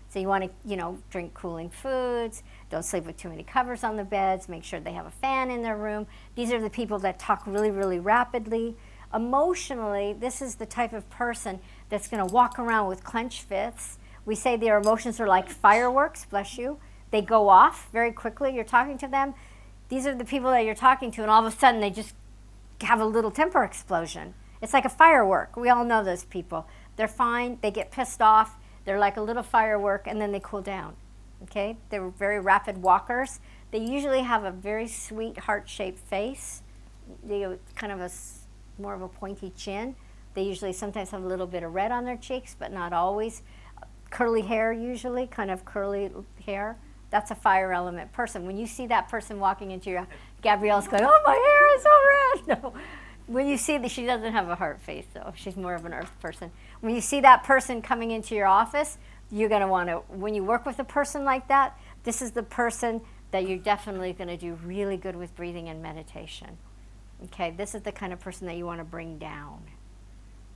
So you want to, drink cooling foods, don't sleep with too many covers on the beds, make sure they have a fan in their room. These are the people that talk really, really rapidly. Emotionally, this is the type of person that's going to walk around with clenched fists. We say their emotions are like fireworks, bless you. They go off very quickly. You're talking to them. These are the people that you're talking to, and all of a sudden they just have a little temper explosion. It's like a firework. We all know those people. They're fine. They get pissed off. They're like a little firework, and then they cool down. Okay? They're very rapid walkers. They usually have a very sweet heart-shaped face. They have kind of more of a pointy chin. They usually sometimes have a little bit of red on their cheeks, but not always. Curly hair usually, kind of curly hair. That's a fire element person. When you see that person walking into your, Gabrielle's going, oh, my hair is so red. No. When you see that, she doesn't have a heart face, though. She's more of an earth person. When you see that person coming into your office, you're going to want to, when you work with a person like that, this is the person that you're definitely going to do really good with breathing and meditation. Okay, this is the kind of person that you want to bring down.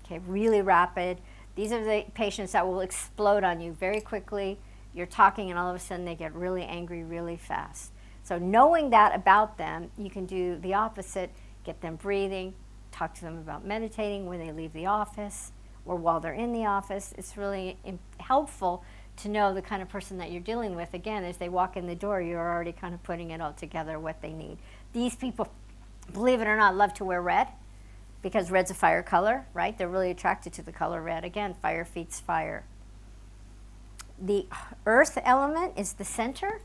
Okay, really rapid. These are the patients that will explode on you very quickly. You're talking, and all of a sudden they get really angry really fast. So knowing that about them, you can do the opposite. Get them breathing, talk to them about meditating when they leave the office or while they're in the office. It's really helpful to know the kind of person that you're dealing with. Again, as they walk in the door, you're already kind of putting it all together, what they need. These people, believe it or not, love to wear red because red's a fire color, right? They're really attracted to the color red. Again, fire feeds fire. The earth element is the center.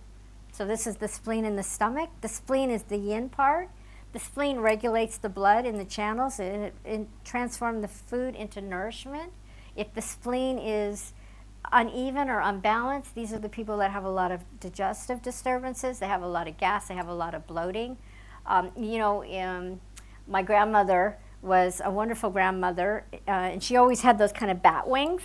So this is the spleen in the stomach. The spleen is the yin part. The spleen regulates the blood in the channels and it transforms the food into nourishment. If the spleen is uneven or unbalanced, these are the people that have a lot of digestive disturbances. They have a lot of gas. They have a lot of bloating. My grandmother was a wonderful grandmother, and she always had those kind of bat wings.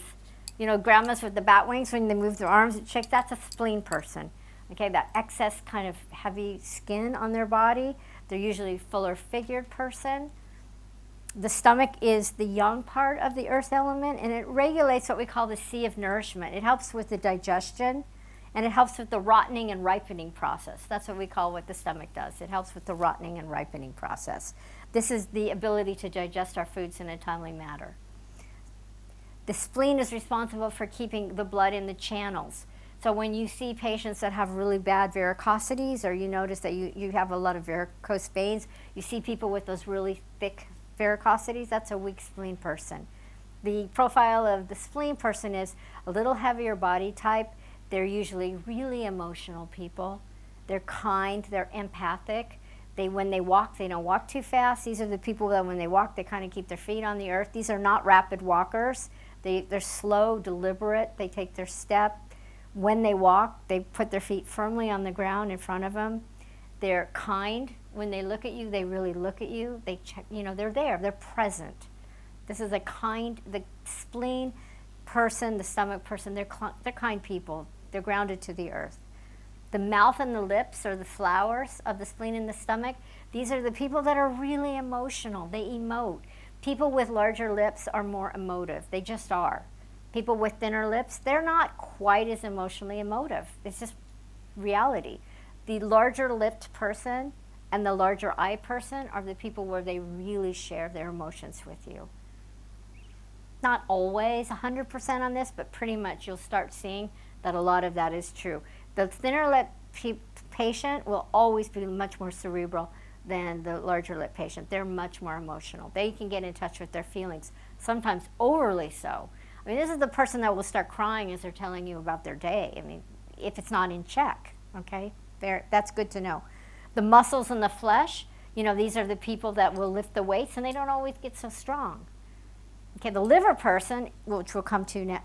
Grandmas with the bat wings, when they move their arms and shake, that's a spleen person. Okay, that excess kind of heavy skin on their body. They're usually a fuller figured person. The stomach is the yang part of the earth element, and it regulates what we call the sea of nourishment. It helps with the digestion. And it helps with the rotting and ripening process. That's what we call what the stomach does. It helps with the rotting and ripening process. This is the ability to digest our foods in a timely manner. The spleen is responsible for keeping the blood in the channels. So when you see patients that have really bad varicosities, or you notice that you have a lot of varicose veins, you see people with those really thick varicosities, that's a weak spleen person. The profile of the spleen person is a little heavier body type. They're usually really emotional people. They're kind, they're empathic. When they walk, they don't walk too fast. These are the people that when they walk, they kind of keep their feet on the earth. These are not rapid walkers. They're slow, deliberate. They take their step. When they walk, they put their feet firmly on the ground in front of them. They're kind. When they look at you, they really look at you. They check, they're there. They're present. This is the spleen person, the stomach person, they're kind people. They're grounded to the earth. The mouth and the lips are the flowers of the spleen and the stomach. These are the people that are really emotional. They emote. People with larger lips are more emotive. They just are. People with thinner lips, they're not quite as emotionally emotive. It's just reality. The larger lipped person and the larger eye person are the people where they really share their emotions with you. Not always 100% on this, but pretty much you'll start seeing that a lot of that is true. The thinner lip patient will always be much more cerebral than the larger lip patient. They're much more emotional. They can get in touch with their feelings, sometimes overly so. I mean, this is the person that will start crying as they're telling you about their day. I mean, if it's not in check, okay? That's good to know. The muscles and the flesh, these are the people that will lift the weights, and they don't always get so strong. Okay, the liver person, which we'll come to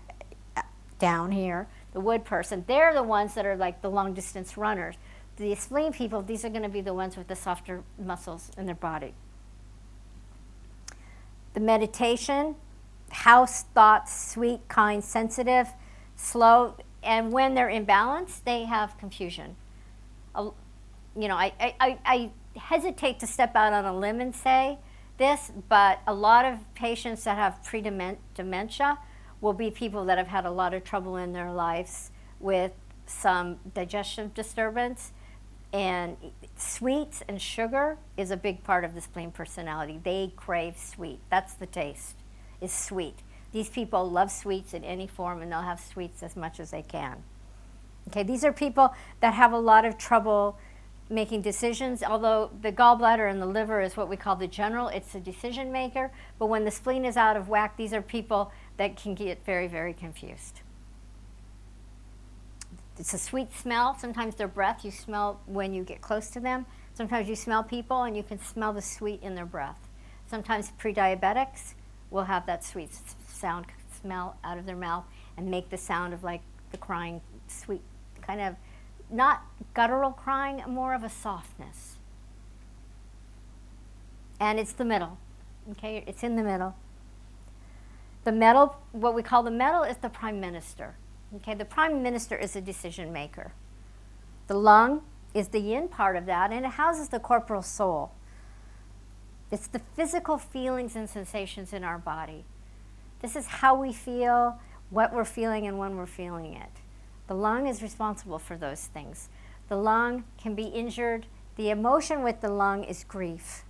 down here, the wood person, they're the ones that are like the long distance runners. The spleen people, these are going to be the ones with the softer muscles in their body. The meditation, house thoughts, sweet, kind, sensitive, slow, and when they're in balance, they have confusion. I hesitate to step out on a limb and say this, but a lot of patients that have pre-dementia will be people that have had a lot of trouble in their lives with some digestive disturbance. And sweets and sugar is a big part of the spleen personality. They crave sweet. That's the taste, is sweet. These people love sweets in any form, and they'll have sweets as much as they can. Okay, these are people that have a lot of trouble making decisions, although the gallbladder and the liver is what we call the general. It's a decision maker, but when the spleen is out of whack, these are people that can get very, very confused. It's a sweet smell. Sometimes their breath you smell when you get close to them. Sometimes you smell people and you can smell the sweet in their breath. Sometimes pre-diabetics will have that sweet sound smell out of their mouth and make the sound of like the crying, sweet, kind of not guttural crying, more of a softness. And it's the middle, okay? It's in the middle. The middle, what we call the middle, is the prime minister. Okay, the prime minister is a decision maker. The lung is the yin part of that, and it houses the corporal soul. It's the physical feelings and sensations in our body. This is how we feel, what we're feeling, and when we're feeling it. The lung is responsible for those things. The lung can be injured. The emotion with the lung is grief.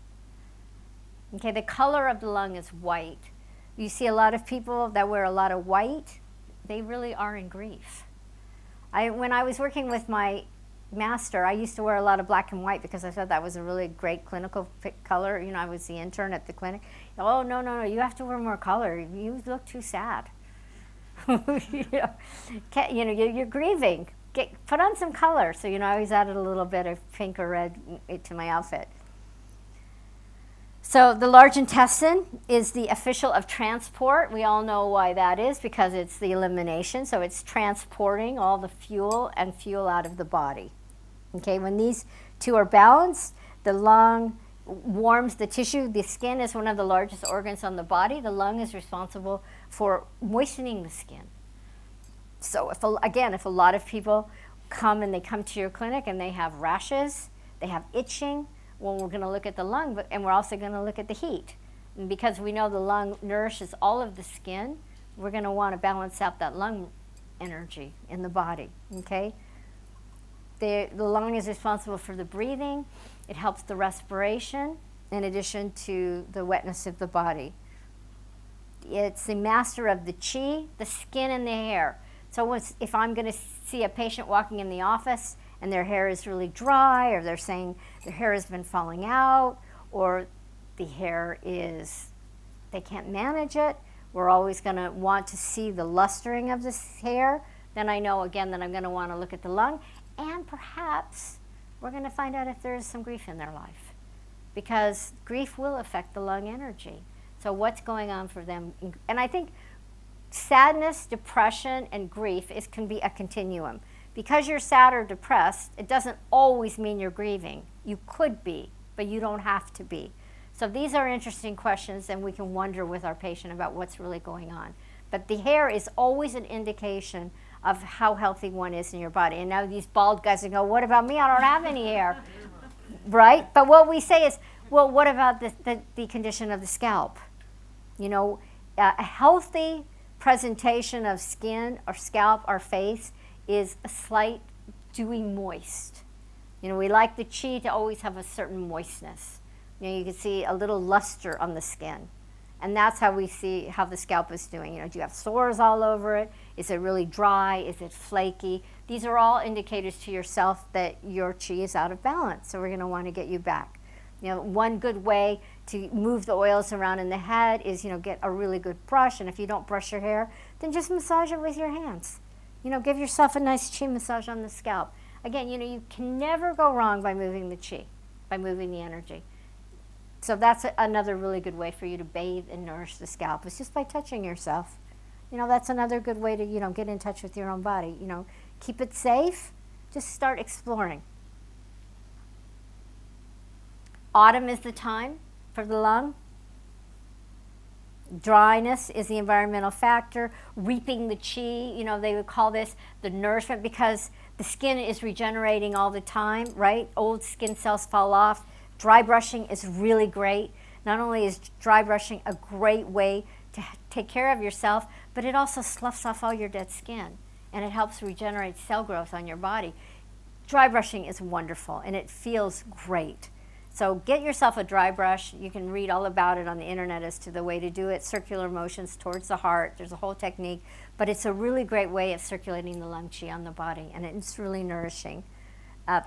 Okay, the color of the lung is white. You see a lot of people that wear a lot of white, they really are in grief. When I was working with my master, I used to wear a lot of black and white because I thought that was a really great clinical color. I was the intern at the clinic. Oh, no, you have to wear more color. You look too sad. You're grieving. Put on some color. So, I always added a little bit of pink or red to my outfit. So the large intestine is the official of transport. We all know why that is, because it's the elimination. So it's transporting all the fuel and fuel out of the body. Okay, when these two are balanced, the lung warms the tissue. The skin is one of the largest organs on the body. The lung is responsible for moistening the skin. So if a lot of people come to your clinic and they have rashes, they have itching, well, we're going to look at the lung, and we're also going to look at the heat. And because we know the lung nourishes all of the skin, we're going to want to balance out that lung energy in the body, okay? The lung is responsible for the breathing. It helps the respiration in addition to the wetness of the body. It's the master of the qi, the skin, and the hair. So if I'm going to see a patient walking in the office and their hair is really dry, or they're saying their hair has been falling out, or the hair is, they can't manage it, we're always going to want to see the lustering of this hair. Then I know, again, that I'm going to want to look at the lung. And perhaps we're going to find out if there is some grief in their life, because grief will affect the lung energy. So what's going on for them? And I think sadness, depression, and grief can be a continuum. Because you're sad or depressed, it doesn't always mean you're grieving. You could be, but you don't have to be. So these are interesting questions, and we can wonder with our patient about what's really going on. But the hair is always an indication of how healthy one is in your body. And now these bald guys go, what about me? I don't have any hair. Right? But what we say is, well, what about the condition of the scalp? You know, a healthy presentation of skin or scalp or face is a slight dewy moist. You know, we like the qi to always have a certain moistness. You know, you can see a little luster on the skin. And that's how we see how the scalp is doing. You know, do you have sores all over it? Is it really dry? Is it flaky? These are all indicators to yourself that your qi is out of balance. So we're going to want to get you back. You know, one good way to move the oils around in the head is, you know, get a really good brush. And if you don't brush your hair, then just massage it with your hands. You know, give yourself a nice qi massage on the scalp. Again, you know, you can never go wrong by moving the qi, by moving the energy. So that's another really good way for you to bathe and nourish the scalp, is just by touching yourself. You know, that's another good way to, you know, get in touch with your own body. You know, keep it safe. Just start exploring. Autumn is the time for the lung. Dryness is the environmental factor. Reaping the qi, you know, they would call this the nourishment, because the skin is regenerating all the time, right? Old skin cells fall off. Dry brushing is really great. Not only is dry brushing a great way to take care of yourself, but it also sloughs off all your dead skin, and it helps regenerate cell growth on your body. Dry brushing is wonderful, and it feels great. So get yourself a dry brush. You can read all about it on the internet as to the way to do it. Circular motions towards the heart. There's a whole technique, but it's a really great way of circulating the lung qi on the body, and it's really nourishing.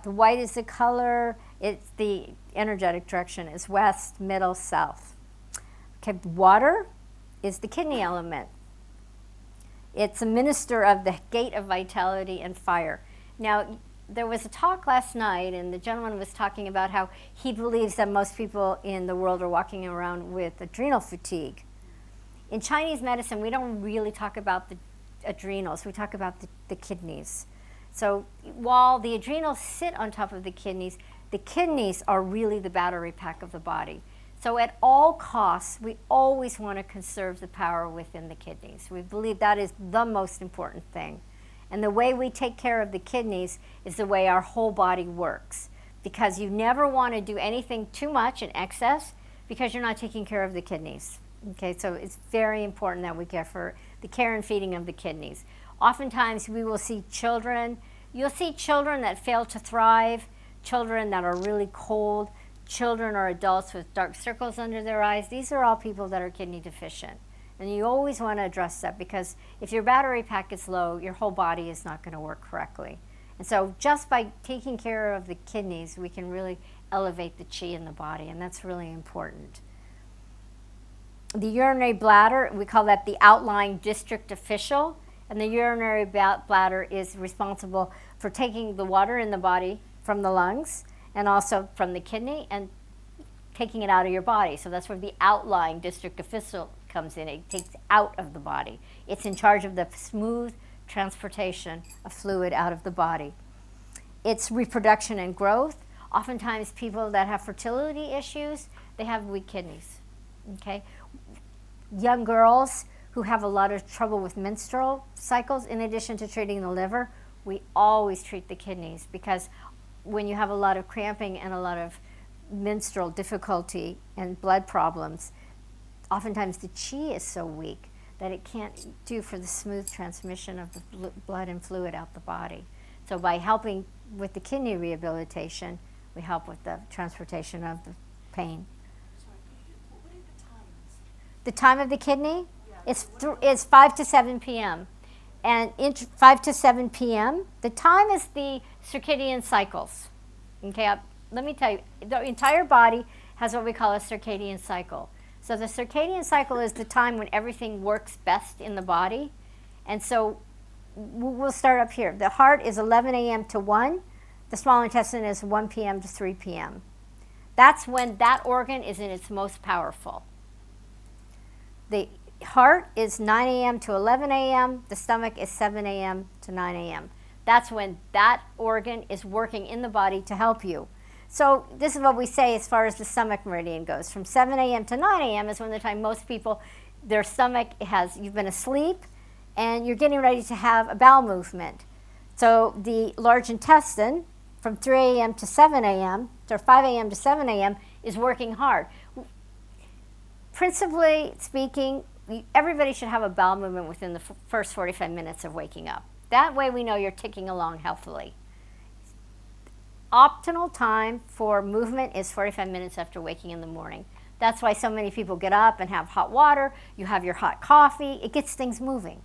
The white is the color. It's the energetic direction is west, middle, south. Okay, water is the kidney element. It's a minister of the gate of vitality and fire. Now, there was a talk last night, and the gentleman was talking about how he believes that most people in the world are walking around with adrenal fatigue. In Chinese medicine, we don't really talk about the adrenals. We talk about the kidneys. So while the adrenals sit on top of the kidneys are really the battery pack of the body. So at all costs, we always want to conserve the power within the kidneys. We believe that is the most important thing. And the way we take care of the kidneys is the way our whole body works. Because you never want to do anything too much in excess, because you're not taking care of the kidneys. Okay, so it's very important that we care for the care and feeding of the kidneys. Oftentimes we will see children, you'll see children that fail to thrive, children that are really cold, children or adults with dark circles under their eyes. These are all people that are kidney deficient. And you always want to address that, because if your battery pack is low, your whole body is not going to work correctly. And so just by taking care of the kidneys, we can really elevate the qi in the body, and that's really important. The urinary bladder, we call that the outlying district official, and the urinary bladder is responsible for taking the water in the body from the lungs and also from the kidney and taking it out of your body. So that's where the outlying district official comes in. It takes out of the body. It's in charge of the smooth transportation of fluid out of the body. It's reproduction and growth. Oftentimes people that have fertility issues, they have weak kidneys. Okay? Young girls who have a lot of trouble with menstrual cycles, in addition to treating the liver, we always treat the kidneys, because when you have a lot of cramping and a lot of menstrual difficulty and blood problems, oftentimes the qi is so weak that it can't do for the smooth transmission of the blood and fluid out the body. So by helping with the kidney rehabilitation, we help with the transportation of the pain. Sorry, what are the times? The time of the kidney is 5 to 7 p.m. And 5 to 7 p.m., the time is the circadian cycles. Okay, let me tell you, the entire body has what we call a circadian cycle. So the circadian cycle is the time when everything works best in the body. And so we'll start up here. The heart is 11 a.m. to 1. The small intestine is 1 p.m. to 3 p.m. That's when that organ is in its most powerful. The heart is 9 a.m. to 11 a.m. The stomach is 7 a.m. to 9 a.m. That's when that organ is working in the body to help you. So this is what we say as far as the stomach meridian goes. From 7 a.m. to 9 a.m. is when the time most people, their stomach has, you've been asleep, and you're getting ready to have a bowel movement. So the large intestine, from 3 a.m. to 7 a.m., or 5 a.m. to 7 a.m., is working hard. Principally speaking, everybody should have a bowel movement within the first 45 minutes of waking up. That way we know you're ticking along healthily. Optimal time for movement is 45 minutes after waking in the morning. That's why so many people get up and have hot water, you have your hot coffee, it gets things moving.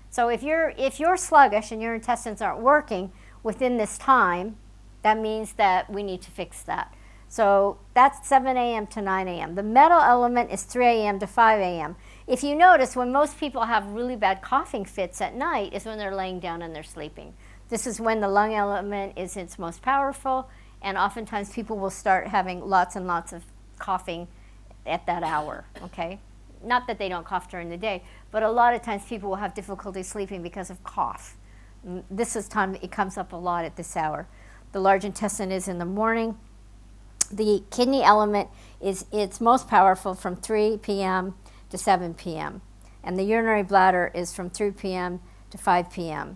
So if you're sluggish and your intestines aren't working within this time, that means that we need to fix that. So that's 7 a.m. to 9 a.m. The metal element is 3 a.m. to 5 a.m. If you notice, when most people have really bad coughing fits at night is when they're laying down and they're sleeping. This is when the lung element is its most powerful, and oftentimes people will start having lots and lots of coughing at that hour, okay? Not that they don't cough during the day, but a lot of times people will have difficulty sleeping because of cough. This is time it comes up a lot at this hour. The large intestine is in the morning. The kidney element is its most powerful from 3 p.m. to 7 p.m. And the urinary bladder is from 3 p.m. to 5 p.m.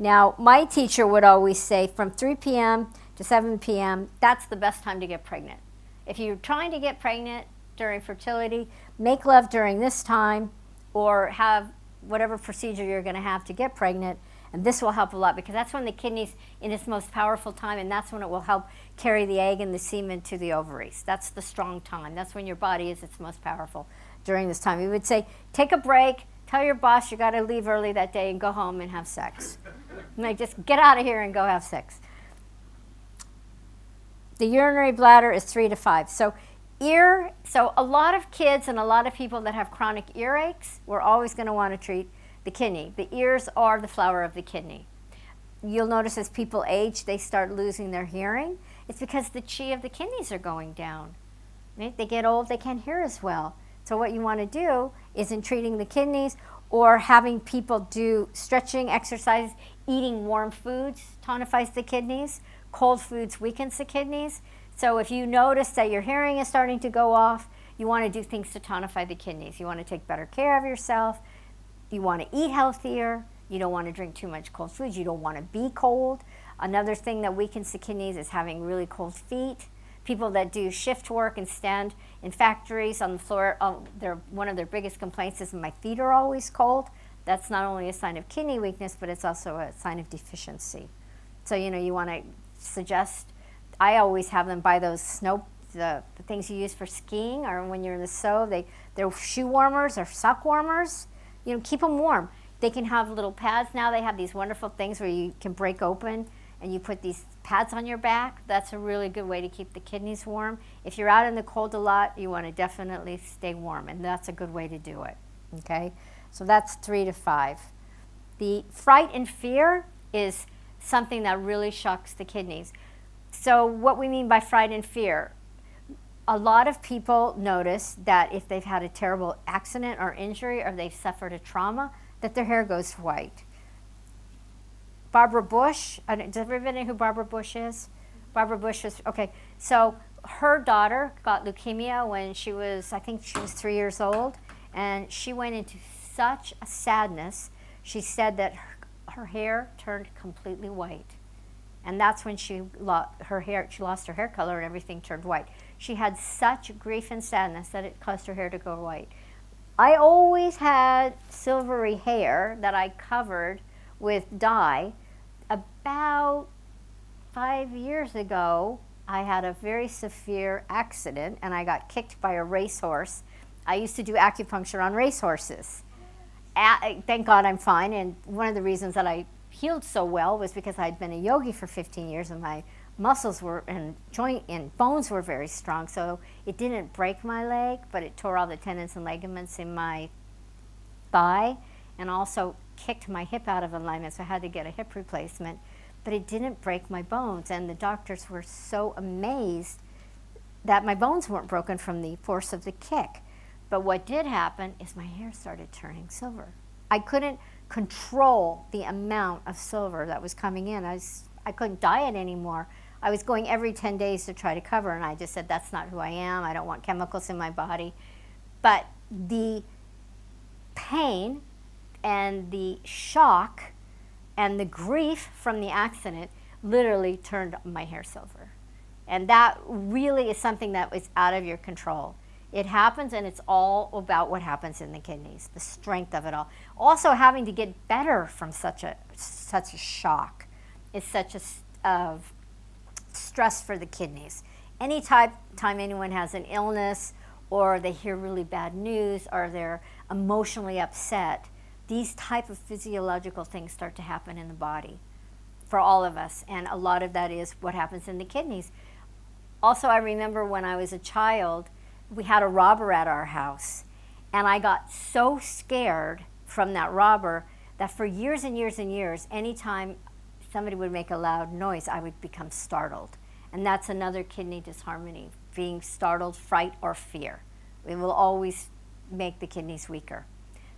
Now, my teacher would always say from 3 p.m. to 7 p.m., that's the best time to get pregnant. If you're trying to get pregnant during fertility, make love during this time or have whatever procedure you're going to have to get pregnant, and this will help a lot because that's when the kidney's in its most powerful time, and that's when it will help carry the egg and the semen to the ovaries. That's the strong time. That's when your body is its most powerful during this time. We would say, take a break, tell your boss you got to leave early that day and go home and have sex. Like, just get out of here and go have sex. The urinary bladder is 3 to 5. So a lot of kids and a lot of people that have chronic earaches, we're always going to want to treat the kidney. The ears are the flower of the kidney. You'll notice as people age, they start losing their hearing. It's because the chi of the kidneys are going down. Right? They get old, they can't hear as well. So what you want to do is in treating the kidneys or having people do stretching exercises, eating warm foods tonifies the kidneys. Cold foods weakens the kidneys. So if you notice that your hearing is starting to go off, you want to do things to tonify the kidneys. You want to take better care of yourself. You want to eat healthier. You don't want to drink too much cold foods. You don't want to be cold. Another thing that weakens the kidneys is having really cold feet. People that do shift work and stand in factories on the floor, one of their biggest complaints is my feet are always cold. That's not only a sign of kidney weakness, but it's also a sign of deficiency. So, you want to suggest, I always have them buy those the things you use for skiing or when you're in the snow. They're shoe warmers or sock warmers. Keep them warm. They can have little pads now. They have these wonderful things where you can break open and you put these pads on your back. That's a really good way to keep the kidneys warm. If you're out in the cold a lot, you want to definitely stay warm, and that's a good way to do it, okay? So that's 3 to 5. The fright and fear is something that really shocks the kidneys. So what we mean by fright and fear, a lot of people notice that if they've had a terrible accident or injury or they've suffered a trauma, that their hair goes white. Barbara Bush, does everybody know who Barbara Bush is? Barbara Bush is, okay, so her daughter got leukemia when she was, I think she was 3 years old, and she went into such a sadness. She said that her hair turned completely white. And that's when she lost her hair color and everything turned white. She had such grief and sadness that it caused her hair to go white. I always had silvery hair that I covered with dye about 5 years ago, I had a very severe accident and I got kicked by a racehorse. I used to do acupuncture on racehorses. Thank God I'm fine, and one of the reasons that I healed so well was because I'd been a yogi for 15 years and my muscles were and joint and bones were very strong, so it didn't break my leg, but it tore all the tendons and ligaments in my thigh and also kicked my hip out of alignment, so I had to get a hip replacement. But it didn't break my bones, and the doctors were so amazed that my bones weren't broken from the force of the kick. But what did happen is my hair started turning silver. I couldn't control the amount of silver that was coming in. I couldn't diet anymore. I was going every 10 days to try to cover, and I just said, that's not who I am. I don't want chemicals in my body. But the pain and the shock and the grief from the accident literally turned my hair silver. And that really is something that was out of your control. It happens, and it's all about what happens in the kidneys, the strength of it all. Also, having to get better from such a shock is such a stress for the kidneys. Time anyone has an illness or they hear really bad news or they're emotionally upset, these type of physiological things start to happen in the body for all of us, and a lot of that is what happens in the kidneys. Also, I remember when I was a child, we had a robber at our house, and I got so scared from that robber that for years and years and years, anytime somebody would make a loud noise, I would become startled. And that's another kidney disharmony, being startled, fright, or fear. It will always make the kidneys weaker.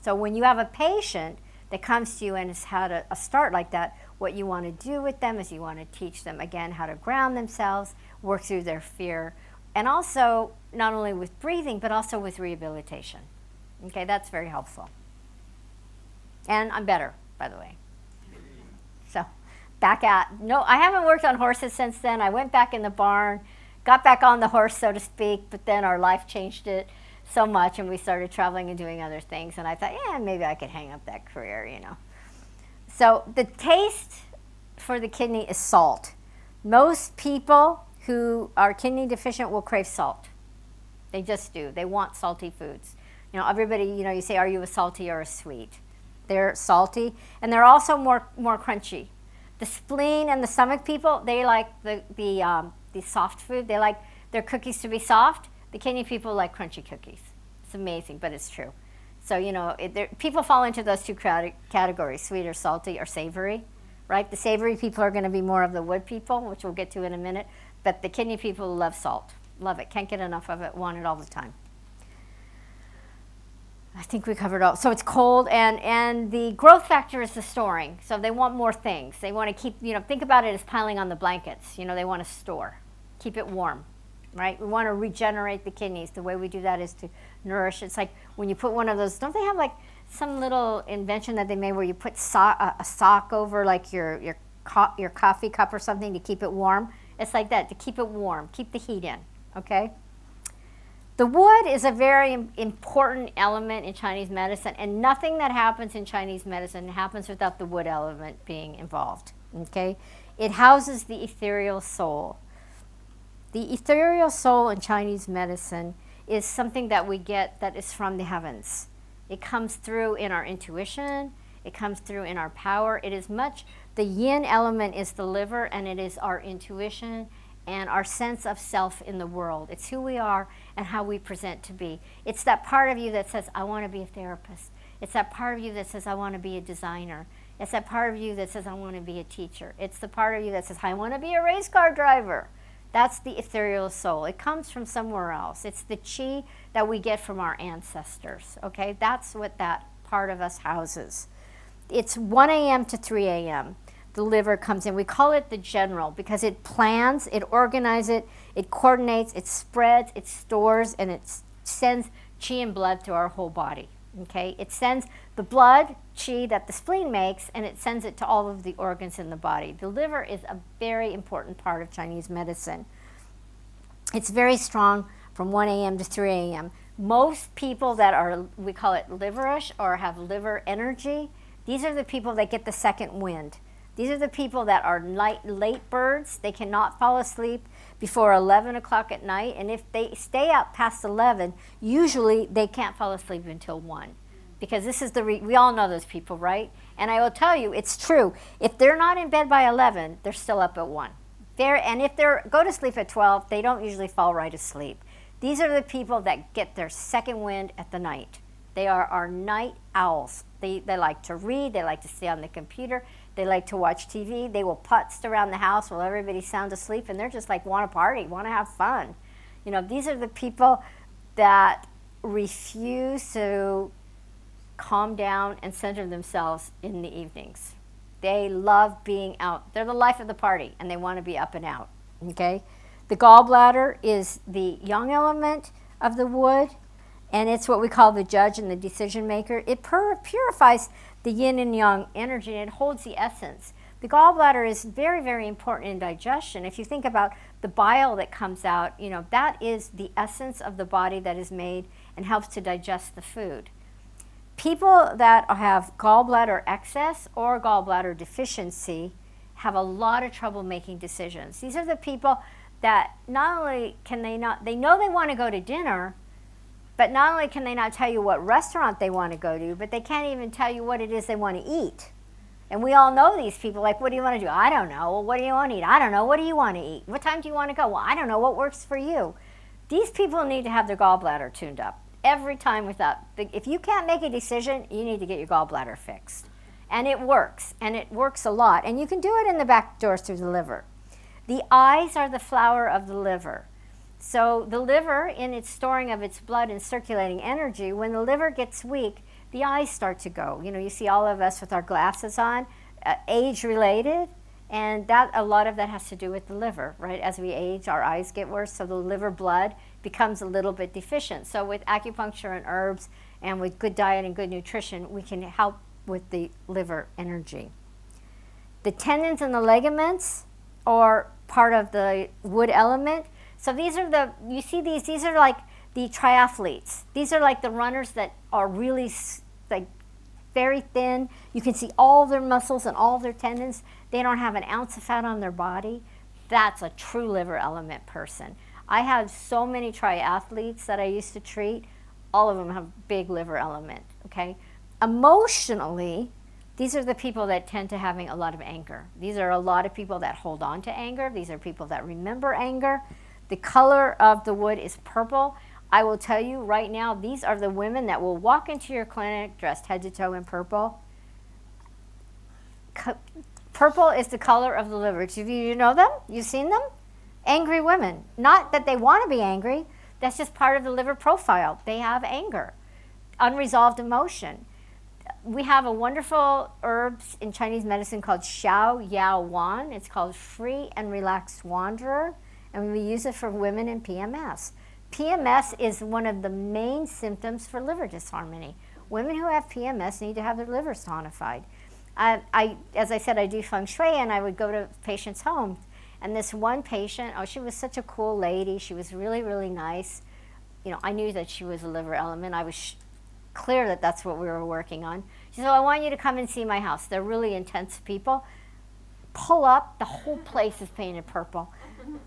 So when you have a patient that comes to you and has had a start like that, what you want to do with them is you want to teach them, again, how to ground themselves, work through their fear, and also not only with breathing, but also with rehabilitation. Okay, that's very helpful. And I'm better, by the way. So, I haven't worked on horses since then. I went back in the barn, got back on the horse, so to speak, but then our life changed it so much, and we started traveling and doing other things, and I thought, maybe I could hang up that career, you know. So the taste for the kidney is salt. Most people who are kidney deficient will crave salt. They just do. They want salty foods. You know, everybody, you say, are you a salty or a sweet? They're salty, and they're also more crunchy. The spleen and the stomach people, they like the soft food. They like their cookies to be soft. The kidney people like crunchy cookies. It's amazing, but it's true. So, people fall into those two categories, sweet or salty or savory, right? The savory people are going to be more of the wood people, which we'll get to in a minute. But the kidney people love salt. Love it. Can't get enough of it. Want it all the time. I think we covered all. So it's cold, and the growth factor is the storing. So they want more things. They want to keep, think about it as piling on the blankets. They want to store, keep it warm, right? We want to regenerate the kidneys. The way we do that is to nourish. It's like when you put one of those, don't they have like some little invention that they made where you put a sock over like your coffee cup or something to keep it warm? It's like that, to keep it warm, keep the heat in, okay? The wood is a very important element in Chinese medicine, and nothing that happens in Chinese medicine happens without the wood element being involved, okay? It houses the ethereal soul. The ethereal soul in Chinese medicine is something that we get that is from the heavens. It comes through in our intuition. It comes through in our power. It is the yin element is the liver, and it is our intuition and our sense of self in the world. It's who we are and how we present to be. It's that part of you that says, I want to be a therapist. It's that part of you that says, I want to be a designer. It's that part of you that says, I want to be a teacher. It's the part of you that says, I want to be a race car driver. That's the ethereal soul. It comes from somewhere else. It's the chi that we get from our ancestors, okay? That's what that part of us houses. It's 1 a.m. to 3 a.m. The liver comes in. We call it the general because it plans, it organizes, it coordinates, it spreads, it stores, and it sends chi and blood to our whole body, okay? It sends the blood, chi, that the spleen makes, and it sends it to all of the organs in the body. The liver is a very important part of Chinese medicine. It's very strong from 1 a.m. to 3 a.m. Most people that are, we call it liverish or have liver energy, these are the people that get the second wind. These are the people that are late birds. They cannot fall asleep before 11 o'clock at night. And if they stay up past 11, usually they can't fall asleep until 1. Because this is we all know those people, right? And I will tell you, it's true. If they're not in bed by 11, they're still up at 1. And if they go to sleep at 12, they don't usually fall right asleep. These are the people that get their second wind at the night. They are our night owls. They like to read. They like to stay on the computer. They like to watch TV. They will putz around the house while everybody's sound asleep, and they're just like, want to party, want to have fun. You know, these are the people that refuse to calm down and center themselves in the evenings. They love being out. They're the life of the party, and they want to be up and out, okay? The gallbladder is the yang element of the wood, and it's what we call the judge and the decision maker. It purifies the yin and yang energy, and it holds the essence. The gallbladder is very, very important in digestion. If you think about the bile that comes out, you know, that is the essence of the body that is made and helps to digest the food. People that have gallbladder excess or gallbladder deficiency have a lot of trouble making decisions. These are the people that not only can they know they want to go to dinner, but not only can they not tell you what restaurant they want to go to, but they can't even tell you what it is they want to eat. And we all know these people, like, what do you want to do? I don't know. Well, what do you want to eat? I don't know. What do you want to eat? What time do you want to go? Well, I don't know. What works for you? These people need to have their gallbladder tuned up every time without. If you can't make a decision, you need to get your gallbladder fixed. And it works a lot. And you can do it in the back doors through the liver. The eyes are the flower of the liver. So the liver, in its storing of its blood and circulating energy, when the liver gets weak, the eyes start to go. You know, you see all of us with our glasses on, age-related, and that a lot of that has to do with the liver, right? As we age, our eyes get worse, so the liver blood becomes a little bit deficient. So with acupuncture and herbs and with good diet and good nutrition, we can help with the liver energy. The tendons and the ligaments are part of the wood element. So these are you see these are like the triathletes. These are like the runners that are really like very thin. You can see all their muscles and all their tendons. They don't have an ounce of fat on their body. That's a true liver element person. I have so many triathletes that I used to treat. All of them have big liver element, okay? Emotionally, these are the people that tend to having a lot of anger. These are a lot of people that hold on to anger. These are people that remember anger. The color of the wood is purple. I will tell you right now, these are the women that will walk into your clinic dressed head to toe in purple. Purple is the color of the liver. Do you know them? You've seen them? Angry women. Not that they want to be angry. That's just part of the liver profile. They have anger, unresolved emotion. We have a wonderful herb in Chinese medicine called Xiao Yao Wan. It's called Free and Relaxed Wanderer, and we use it for women in PMS. PMS is one of the main symptoms for liver disharmony. Women who have PMS need to have their livers tonified. As I said, I do Feng Shui, and I would go to patients' homes. And this one patient, she was such a cool lady. She was really, really nice. You know, I knew that she was a liver element. I was clear that that's what we were working on. She said, I want you to come and see my house. They're really intense people. Pull up, the whole place is painted purple.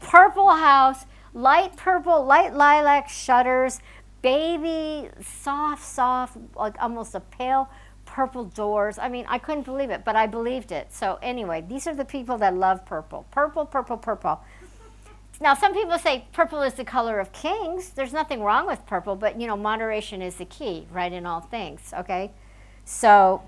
Purple house, light purple, light lilac shutters, baby, soft, like almost a pale purple doors. I mean, I couldn't believe it, but I believed it. So anyway, these are the people that love purple. Purple, purple, purple. Now, some people say purple is the color of kings. There's nothing wrong with purple, but, you know, moderation is the key, right, in all things, okay? So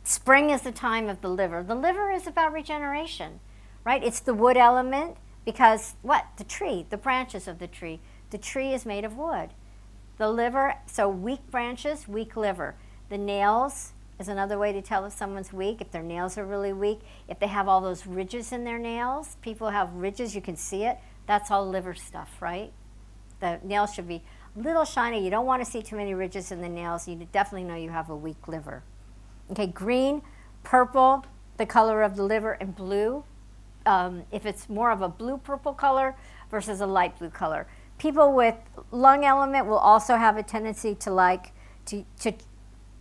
spring is the time of the liver. The liver is about regeneration, right? It's the wood element because what? The tree, the branches of the tree. The tree is made of wood. The liver, so weak branches, weak liver. The nails is another way to tell if someone's weak, if their nails are really weak. If they have all those ridges in their nails, people have ridges, you can see it. That's all liver stuff, right? The nails should be a little shiny. You don't want to see too many ridges in the nails. You definitely know you have a weak liver. Okay, green, purple, the color of the liver, and blue. If it's more of a blue-purple color versus a light blue color. People with lung element will also have a tendency to like to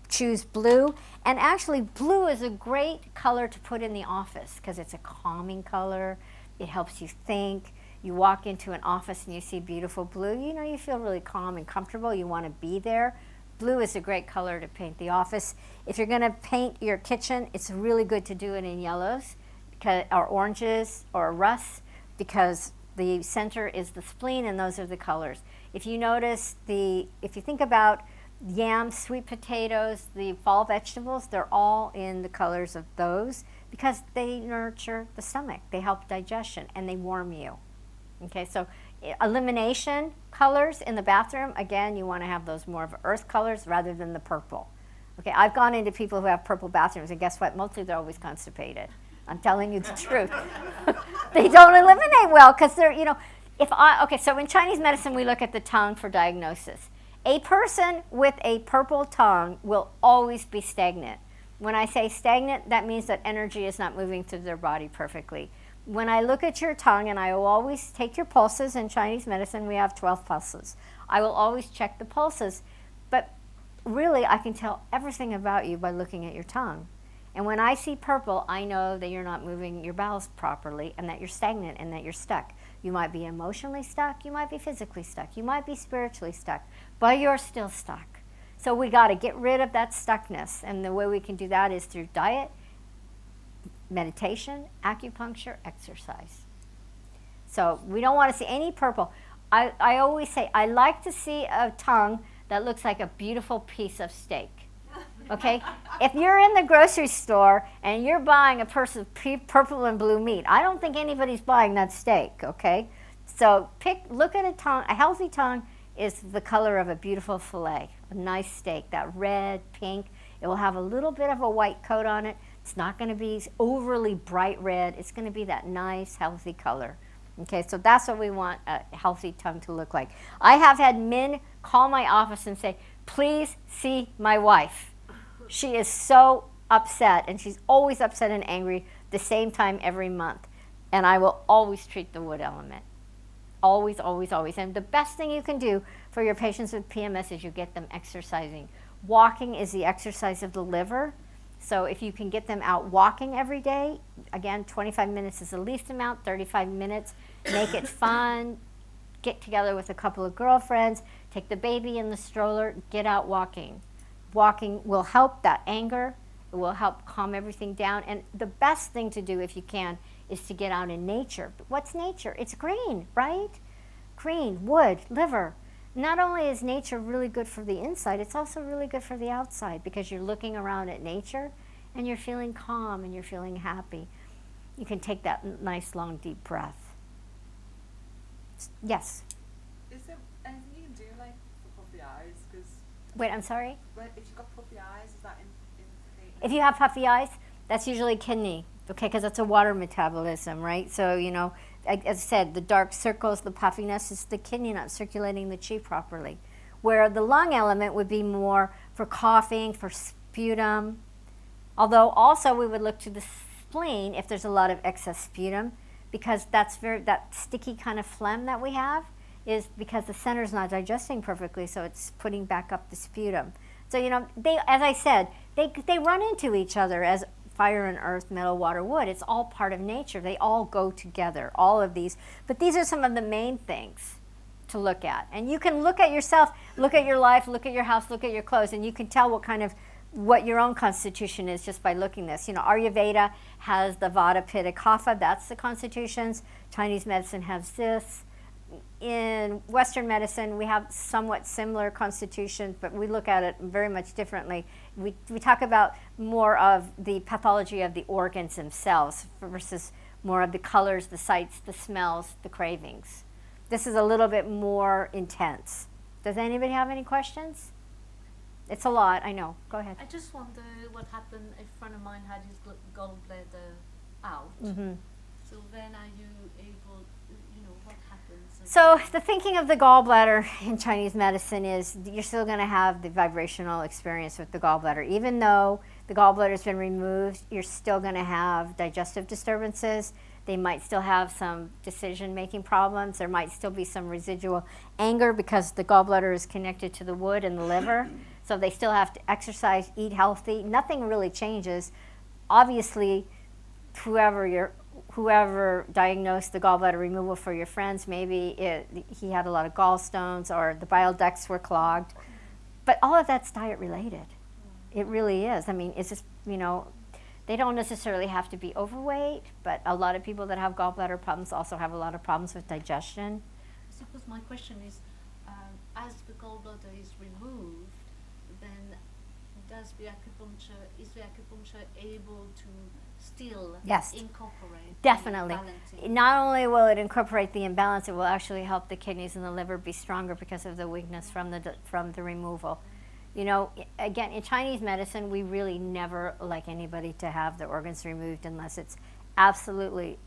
choose blue. And actually, blue is a great color to put in the office because it's a calming color. It helps you think. You walk into an office and you see beautiful blue, you know, you feel really calm and comfortable. You want to be there. Blue is a great color to paint the office. If you're going to paint your kitchen, it's really good to do it in yellows or oranges or rust, because the center is the spleen and those are the colors. If you notice, if you think about yams, sweet potatoes, the fall vegetables, they're all in the colors of those because they nurture the stomach. They help digestion and they warm you. Okay, so elimination colors in the bathroom, again, you want to have those more of earth colors rather than the purple. Okay, I've gone into people who have purple bathrooms, and guess what? Mostly they're always constipated. I'm telling you the truth. They don't eliminate well because they're, you know, so in Chinese medicine, we look at the tongue for diagnosis. A person with a purple tongue will always be stagnant. When I say stagnant, that means that energy is not moving through their body perfectly. When I look at your tongue, and I will always take your pulses, in Chinese medicine we have 12 pulses. I will always check the pulses, but really I can tell everything about you by looking at your tongue. And when I see purple, I know that you're not moving your bowels properly and that you're stagnant and that you're stuck. You might be emotionally stuck, you might be physically stuck, you might be spiritually stuck, but you're still stuck. So we got to get rid of that stuckness, and the way we can do that is through diet, meditation, acupuncture, exercise. So we don't want to see any purple. I always say I like to see a tongue that looks like a beautiful piece of steak. Okay? If you're in the grocery store and you're buying a person of purple and blue meat, I don't think anybody's buying that steak, okay? So look at a tongue. A healthy tongue is the color of a beautiful fillet, a nice steak, that red, pink. It will have a little bit of a white coat on it. It's not going to be overly bright red. It's going to be that nice, healthy color. Okay, so that's what we want a healthy tongue to look like. I have had men call my office and say, please see my wife. She is so upset, and she's always upset and angry the same time every month. And I will always treat the wood element. Always, always, always. And the best thing you can do for your patients with PMS is you get them exercising. Walking is the exercise of the liver. So if you can get them out walking every day, again, 25 minutes is the least amount, 35 minutes, make it fun, get together with a couple of girlfriends, take the baby in the stroller, get out walking. Walking will help that anger, it will help calm everything down, and the best thing to do if you can is to get out in nature. But what's nature? It's green, right? Green, wood, liver. Not only is nature really good for the inside, it's also really good for the outside because you're looking around at nature and you're feeling calm and you're feeling happy. You can take that nice, long, deep breath. Yes? Is there anything you can do, like, for puffy eyes? Because Wait, I'm sorry? if you've got puffy eyes, is that implicated? If you have puffy eyes, that's usually kidney, okay, because that's a water metabolism, right? So, you know, as I said, the dark circles, the puffiness is the kidney not circulating the qi properly. Where the lung element would be more for coughing, for sputum. Although also we would look to the spleen if there's a lot of excess sputum, because that sticky kind of phlegm that we have is because the center's not digesting perfectly, so it's putting back up the sputum. So, you know, as I said, they run into each other as fire and earth, metal, water, wood. It's all part of nature. They all go together, all of these. But these are some of the main things to look at. And you can look at yourself, look at your life, look at your house, look at your clothes, and you can tell what your own constitution is just by looking this. You know, Ayurveda has the Vata, Pitta, Kapha. That's the constitutions. Chinese medicine has this. In Western medicine, we have somewhat similar constitutions, but we look at it very much differently. We talk about more of the pathology of the organs themselves versus more of the colors, the sights, the smells, the cravings. This is a little bit more intense. Does anybody have any questions? It's a lot, I know. Go ahead. I just wonder what happened. A friend of mine had his gallbladder out. Mm-hmm. So then are you able, what happens? So the thinking of the gallbladder in Chinese medicine is you're still going to have the vibrational experience with the gallbladder. Even though the gallbladder has been removed, you're still going to have digestive disturbances. They might still have some decision-making problems. There might still be some residual anger because the gallbladder is connected to the wood and the liver. So they still have to exercise, eat healthy. Nothing really changes. Obviously, whoever diagnosed the gallbladder removal for your friends, maybe he had a lot of gallstones or the bile ducts were clogged. But all of that's diet related. It really is. I mean, it's just, they don't necessarily have to be overweight, but a lot of people that have gallbladder problems also have a lot of problems with digestion. I suppose my question is, as the gallbladder is removed, then is the acupuncture able to still Yes. incorporate Definitely. the balancing? Not only will it incorporate the imbalance, it will actually help the kidneys and the liver be stronger because of the weakness from the removal. Again, in Chinese medicine, we really never like anybody to have their organs removed unless it's absolutely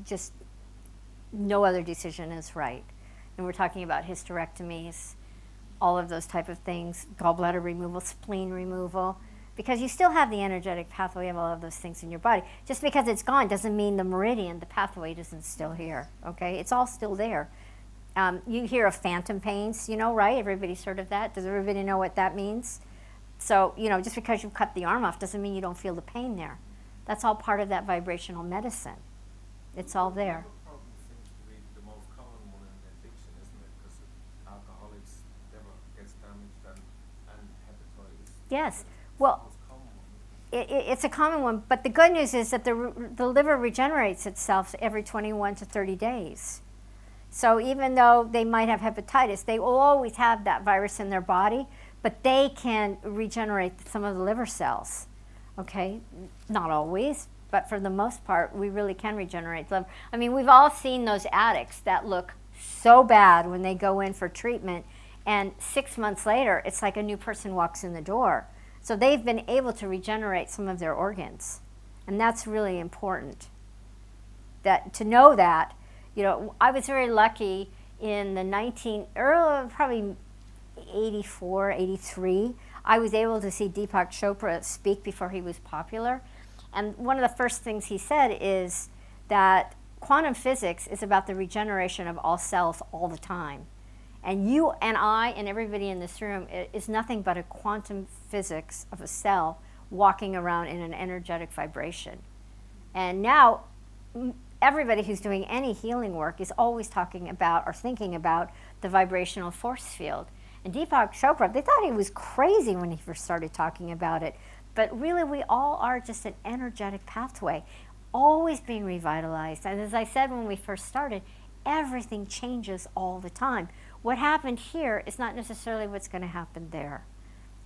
just no other decision is right. And we're talking about hysterectomies, all of those type of things, gallbladder removal, spleen removal, because you still have the energetic pathway of all of those things in your body. Just because it's gone doesn't mean the meridian, the pathway, isn't still here, okay? It's all still there. You hear of phantom pains, right? Everybody's heard of that. Does everybody know what that means? So, just because you cut the arm off doesn't mean you don't feel the pain there. That's all part of that vibrational medicine. It's all there. Liver problem seems to be the most common one in addiction, isn't it? Because alcoholics' liver gets damaged and hepatitis. Yes. It's Well, the most common one. it's a common one, but the good news is that the liver regenerates itself every 21 to 30 days. So even though they might have hepatitis, they will always have that virus in their body, but they can regenerate some of the liver cells, okay? Not always, but for the most part, we really can regenerate the liver. I mean, we've all seen those addicts that look so bad when they go in for treatment, and 6 months later, it's like a new person walks in the door. So they've been able to regenerate some of their organs, and that's really important. To know that, I was very lucky in the probably 84, 83. I was able to see Deepak Chopra speak before he was popular. And one of the first things he said is that quantum physics is about the regeneration of all cells all the time. And you and I and everybody in this room is nothing but a quantum physics of a cell walking around in an energetic vibration. And now, everybody who's doing any healing work is always talking about or thinking about the vibrational force field. And Deepak Chopra, they thought he was crazy when he first started talking about it. But really, we all are just an energetic pathway, always being revitalized. And as I said when we first started, everything changes all the time. What happened here is not necessarily what's going to happen there.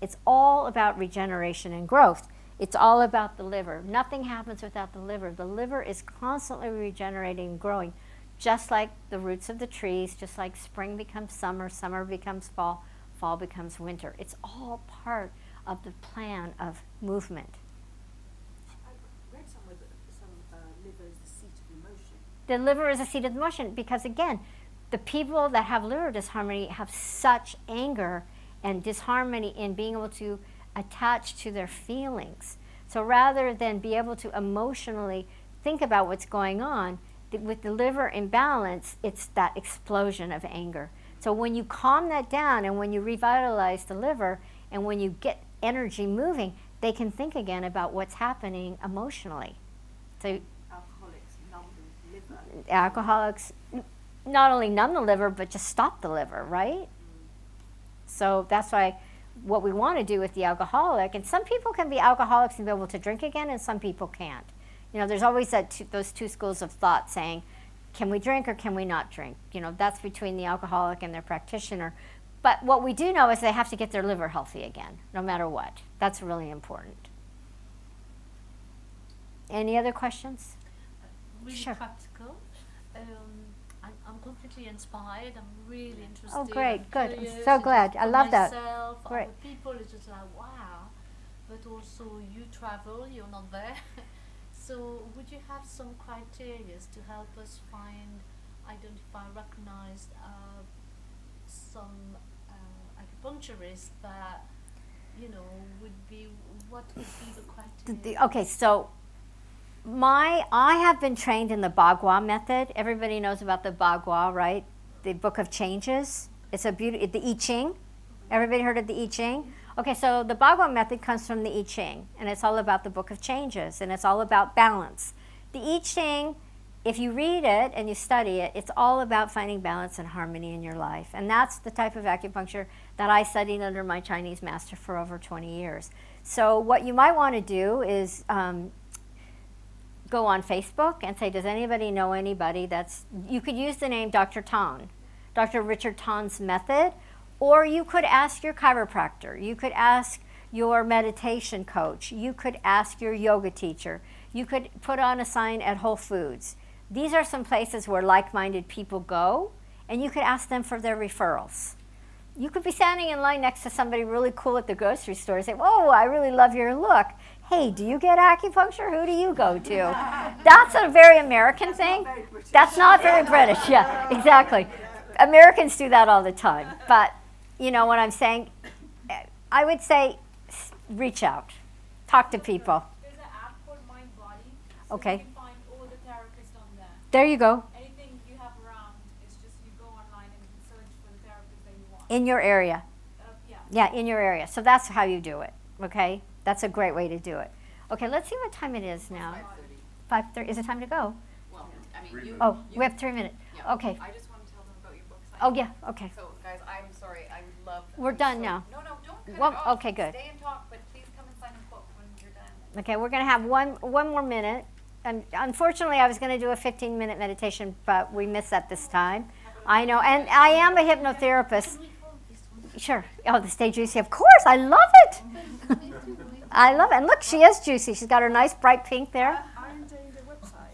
It's all about regeneration and growth. It's all about the liver. Nothing happens without the liver. The liver is constantly regenerating and growing, just like the roots of the trees, just like spring becomes summer, summer becomes fall, fall becomes winter. It's all part of the plan of movement. I read somewhere that some liver is the seat of emotion. The liver is a seat of motion because, again, the people that have liver disharmony have such anger and disharmony in being able to attach to their feelings. So rather than be able to emotionally think about what's going on, with the liver imbalance, it's that explosion of anger. So when you calm that down and when you revitalize the liver and when you get energy moving, they can think again about what's happening emotionally. So Alcoholics numb the liver. alcoholics not only numb the liver, but just stop the liver, right? So that's why what we want to do with the alcoholic, and some people can be alcoholics and be able to drink again, and some people can't. There's always those two schools of thought saying, can we drink or can we not drink? That's between the alcoholic and their practitioner. But what we do know is they have to get their liver healthy again, no matter what. That's really important. Any other questions? Really Sure. practical. I'm completely inspired. I'm really interested. Oh, great, I'm good. I'm curious. so It's glad. just I for love that. myself, Great. Other people, it's just like, wow. But also, you travel, you're not there. So, would you have some criteria to help us find, identify, recognize some acupuncturists that, what would be the criteria? Okay, so I have been trained in the Bagua method. Everybody knows about the Bagua, right? The Book of Changes. It's the I Ching. Everybody heard of the I Ching? Okay, so the Bagua method comes from the I Ching, and it's all about the Book of Changes, and it's all about balance. The I Ching, if you read it and you study it, it's all about finding balance and harmony in your life. And that's the type of acupuncture that I studied under my Chinese master for over 20 years. So what you might want to do is go on Facebook and say, does anybody know anybody that's, you could use the name Dr. Tan, Dr. Richard Tan's method, or you could ask your chiropractor, you could ask your meditation coach, you could ask your yoga teacher, you could put on a sign at Whole Foods. These are some places where like-minded people go, and you could ask them for their referrals. You could be standing in line next to somebody really cool at the grocery store and say, whoa, I really love your look. Hey, do you get acupuncture? Who do you go to? That's a very American thing. That's not very British. Yeah, exactly. Americans do that all the time. But you know what I'm saying? I would say reach out. Talk to people. There's an app called Mind Body. So Okay. you can find all the therapists on there. There you go. Anything you have around, it's just you go online and search for the therapist that you want. In your area. Yeah. Yeah, in your area. So that's how you do it, okay? That's a great way to do it. Okay, let's see what time it is now. 5:30. Is it time to go? Well, I mean, you. Oh, you, we have 3 minutes. yeah. Okay. I just want to tell them about your book signing. Oh, yeah, okay. So, guys, I'm sorry. I would love. We're done now. No, don't cut Well, it off. okay, good. Stay and talk, but please come and sign the book when you're done. Okay, we're going to have one more minute. And unfortunately, I was going to do a 15-minute meditation, but we missed that this time. I know, and I am a hypnotherapist. Sure. Oh, the Stay Juicy. Of course, I love it. I love it. And look, she is juicy. She's got her nice bright pink there. I'm doing the website.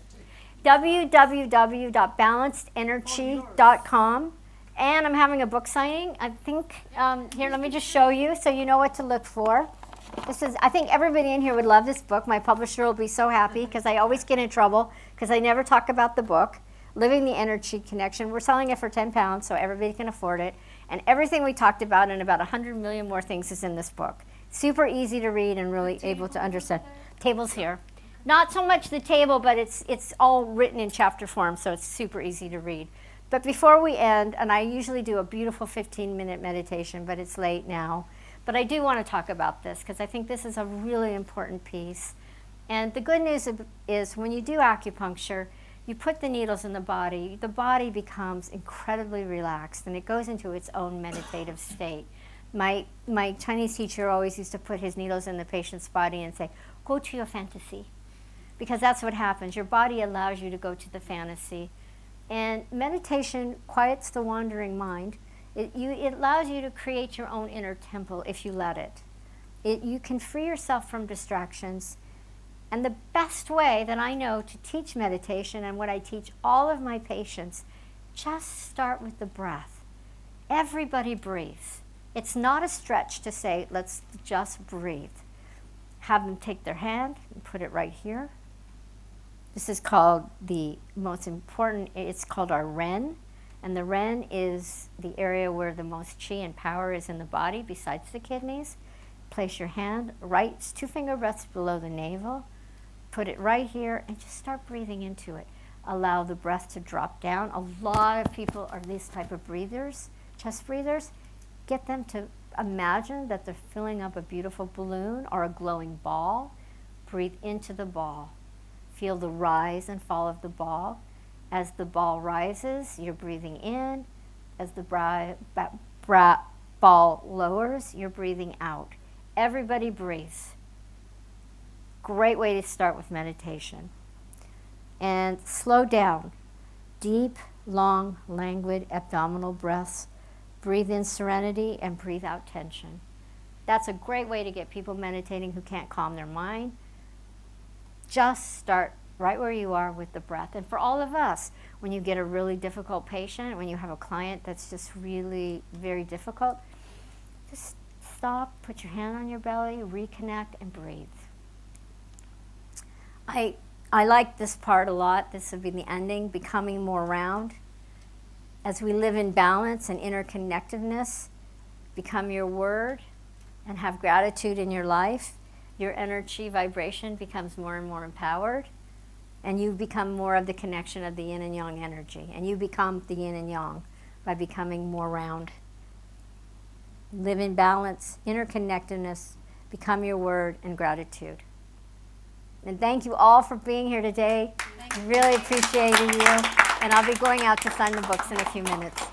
www.balancedergy.com. And I'm having a book signing. I think, here, let me just show you so you know what to look for. This is, I think everybody in here would love this book. My publisher will be so happy because I always get in trouble because I never talk about the book. Living the Enerqi Connection. We're selling it for £10 so everybody can afford it. And everything we talked about and about 100 million more things is in this book. Super easy to read and really able to understand. Table's here. Not so much the table, but it's all written in chapter form, so it's super easy to read. But before we end, and I usually do a beautiful 15-minute meditation, but it's late now. But I do want to talk about this because I think this is a really important piece. And the good news is when you do acupuncture, you put the needles in the body becomes incredibly relaxed and it goes into its own meditative state. My Chinese teacher always used to put his needles in the patient's body and say, go to your fantasy. Because that's what happens. Your body allows you to go to the fantasy. And meditation quiets the wandering mind. It allows you to create your own inner temple if you let it. You can free yourself from distractions. And the best way that I know to teach meditation and what I teach all of my patients, just start with the breath. Everybody breathes. It's not a stretch to say, let's just breathe. Have them take their hand and put it right here. This is called the most important, it's called our Ren. And the Ren is the area where the most chi and power is in the body besides the kidneys. Place your hand right, 2 finger breaths below the navel. Put it right here and just start breathing into it. Allow the breath to drop down. A lot of people are these type of breathers, chest breathers. Get them to imagine that they're filling up a beautiful balloon or a glowing ball. Breathe into the ball. Feel the rise and fall of the ball. As the ball rises, you're breathing in. As the ball lowers, you're breathing out. Everybody breathes. Great way to start with meditation. And slow down. Deep, long, languid abdominal breaths. Breathe in serenity and breathe out tension. That's a great way to get people meditating who can't calm their mind. Just start right where you are with the breath. And for all of us, when you get a really difficult patient, when you have a client that's just really very difficult, just stop, put your hand on your belly, reconnect, and breathe. I like this part a lot. This will be the ending, becoming more round. As we live in balance and interconnectedness, become your word and have gratitude in your life, your energy vibration becomes more and more empowered, and you become more of the connection of the yin and yang energy. And you become the yin and yang by becoming more round. live in balance, interconnectedness, become your word, and gratitude. And thank you all for being here today. Really appreciated you. And I'll be going out to sign the books in a few minutes.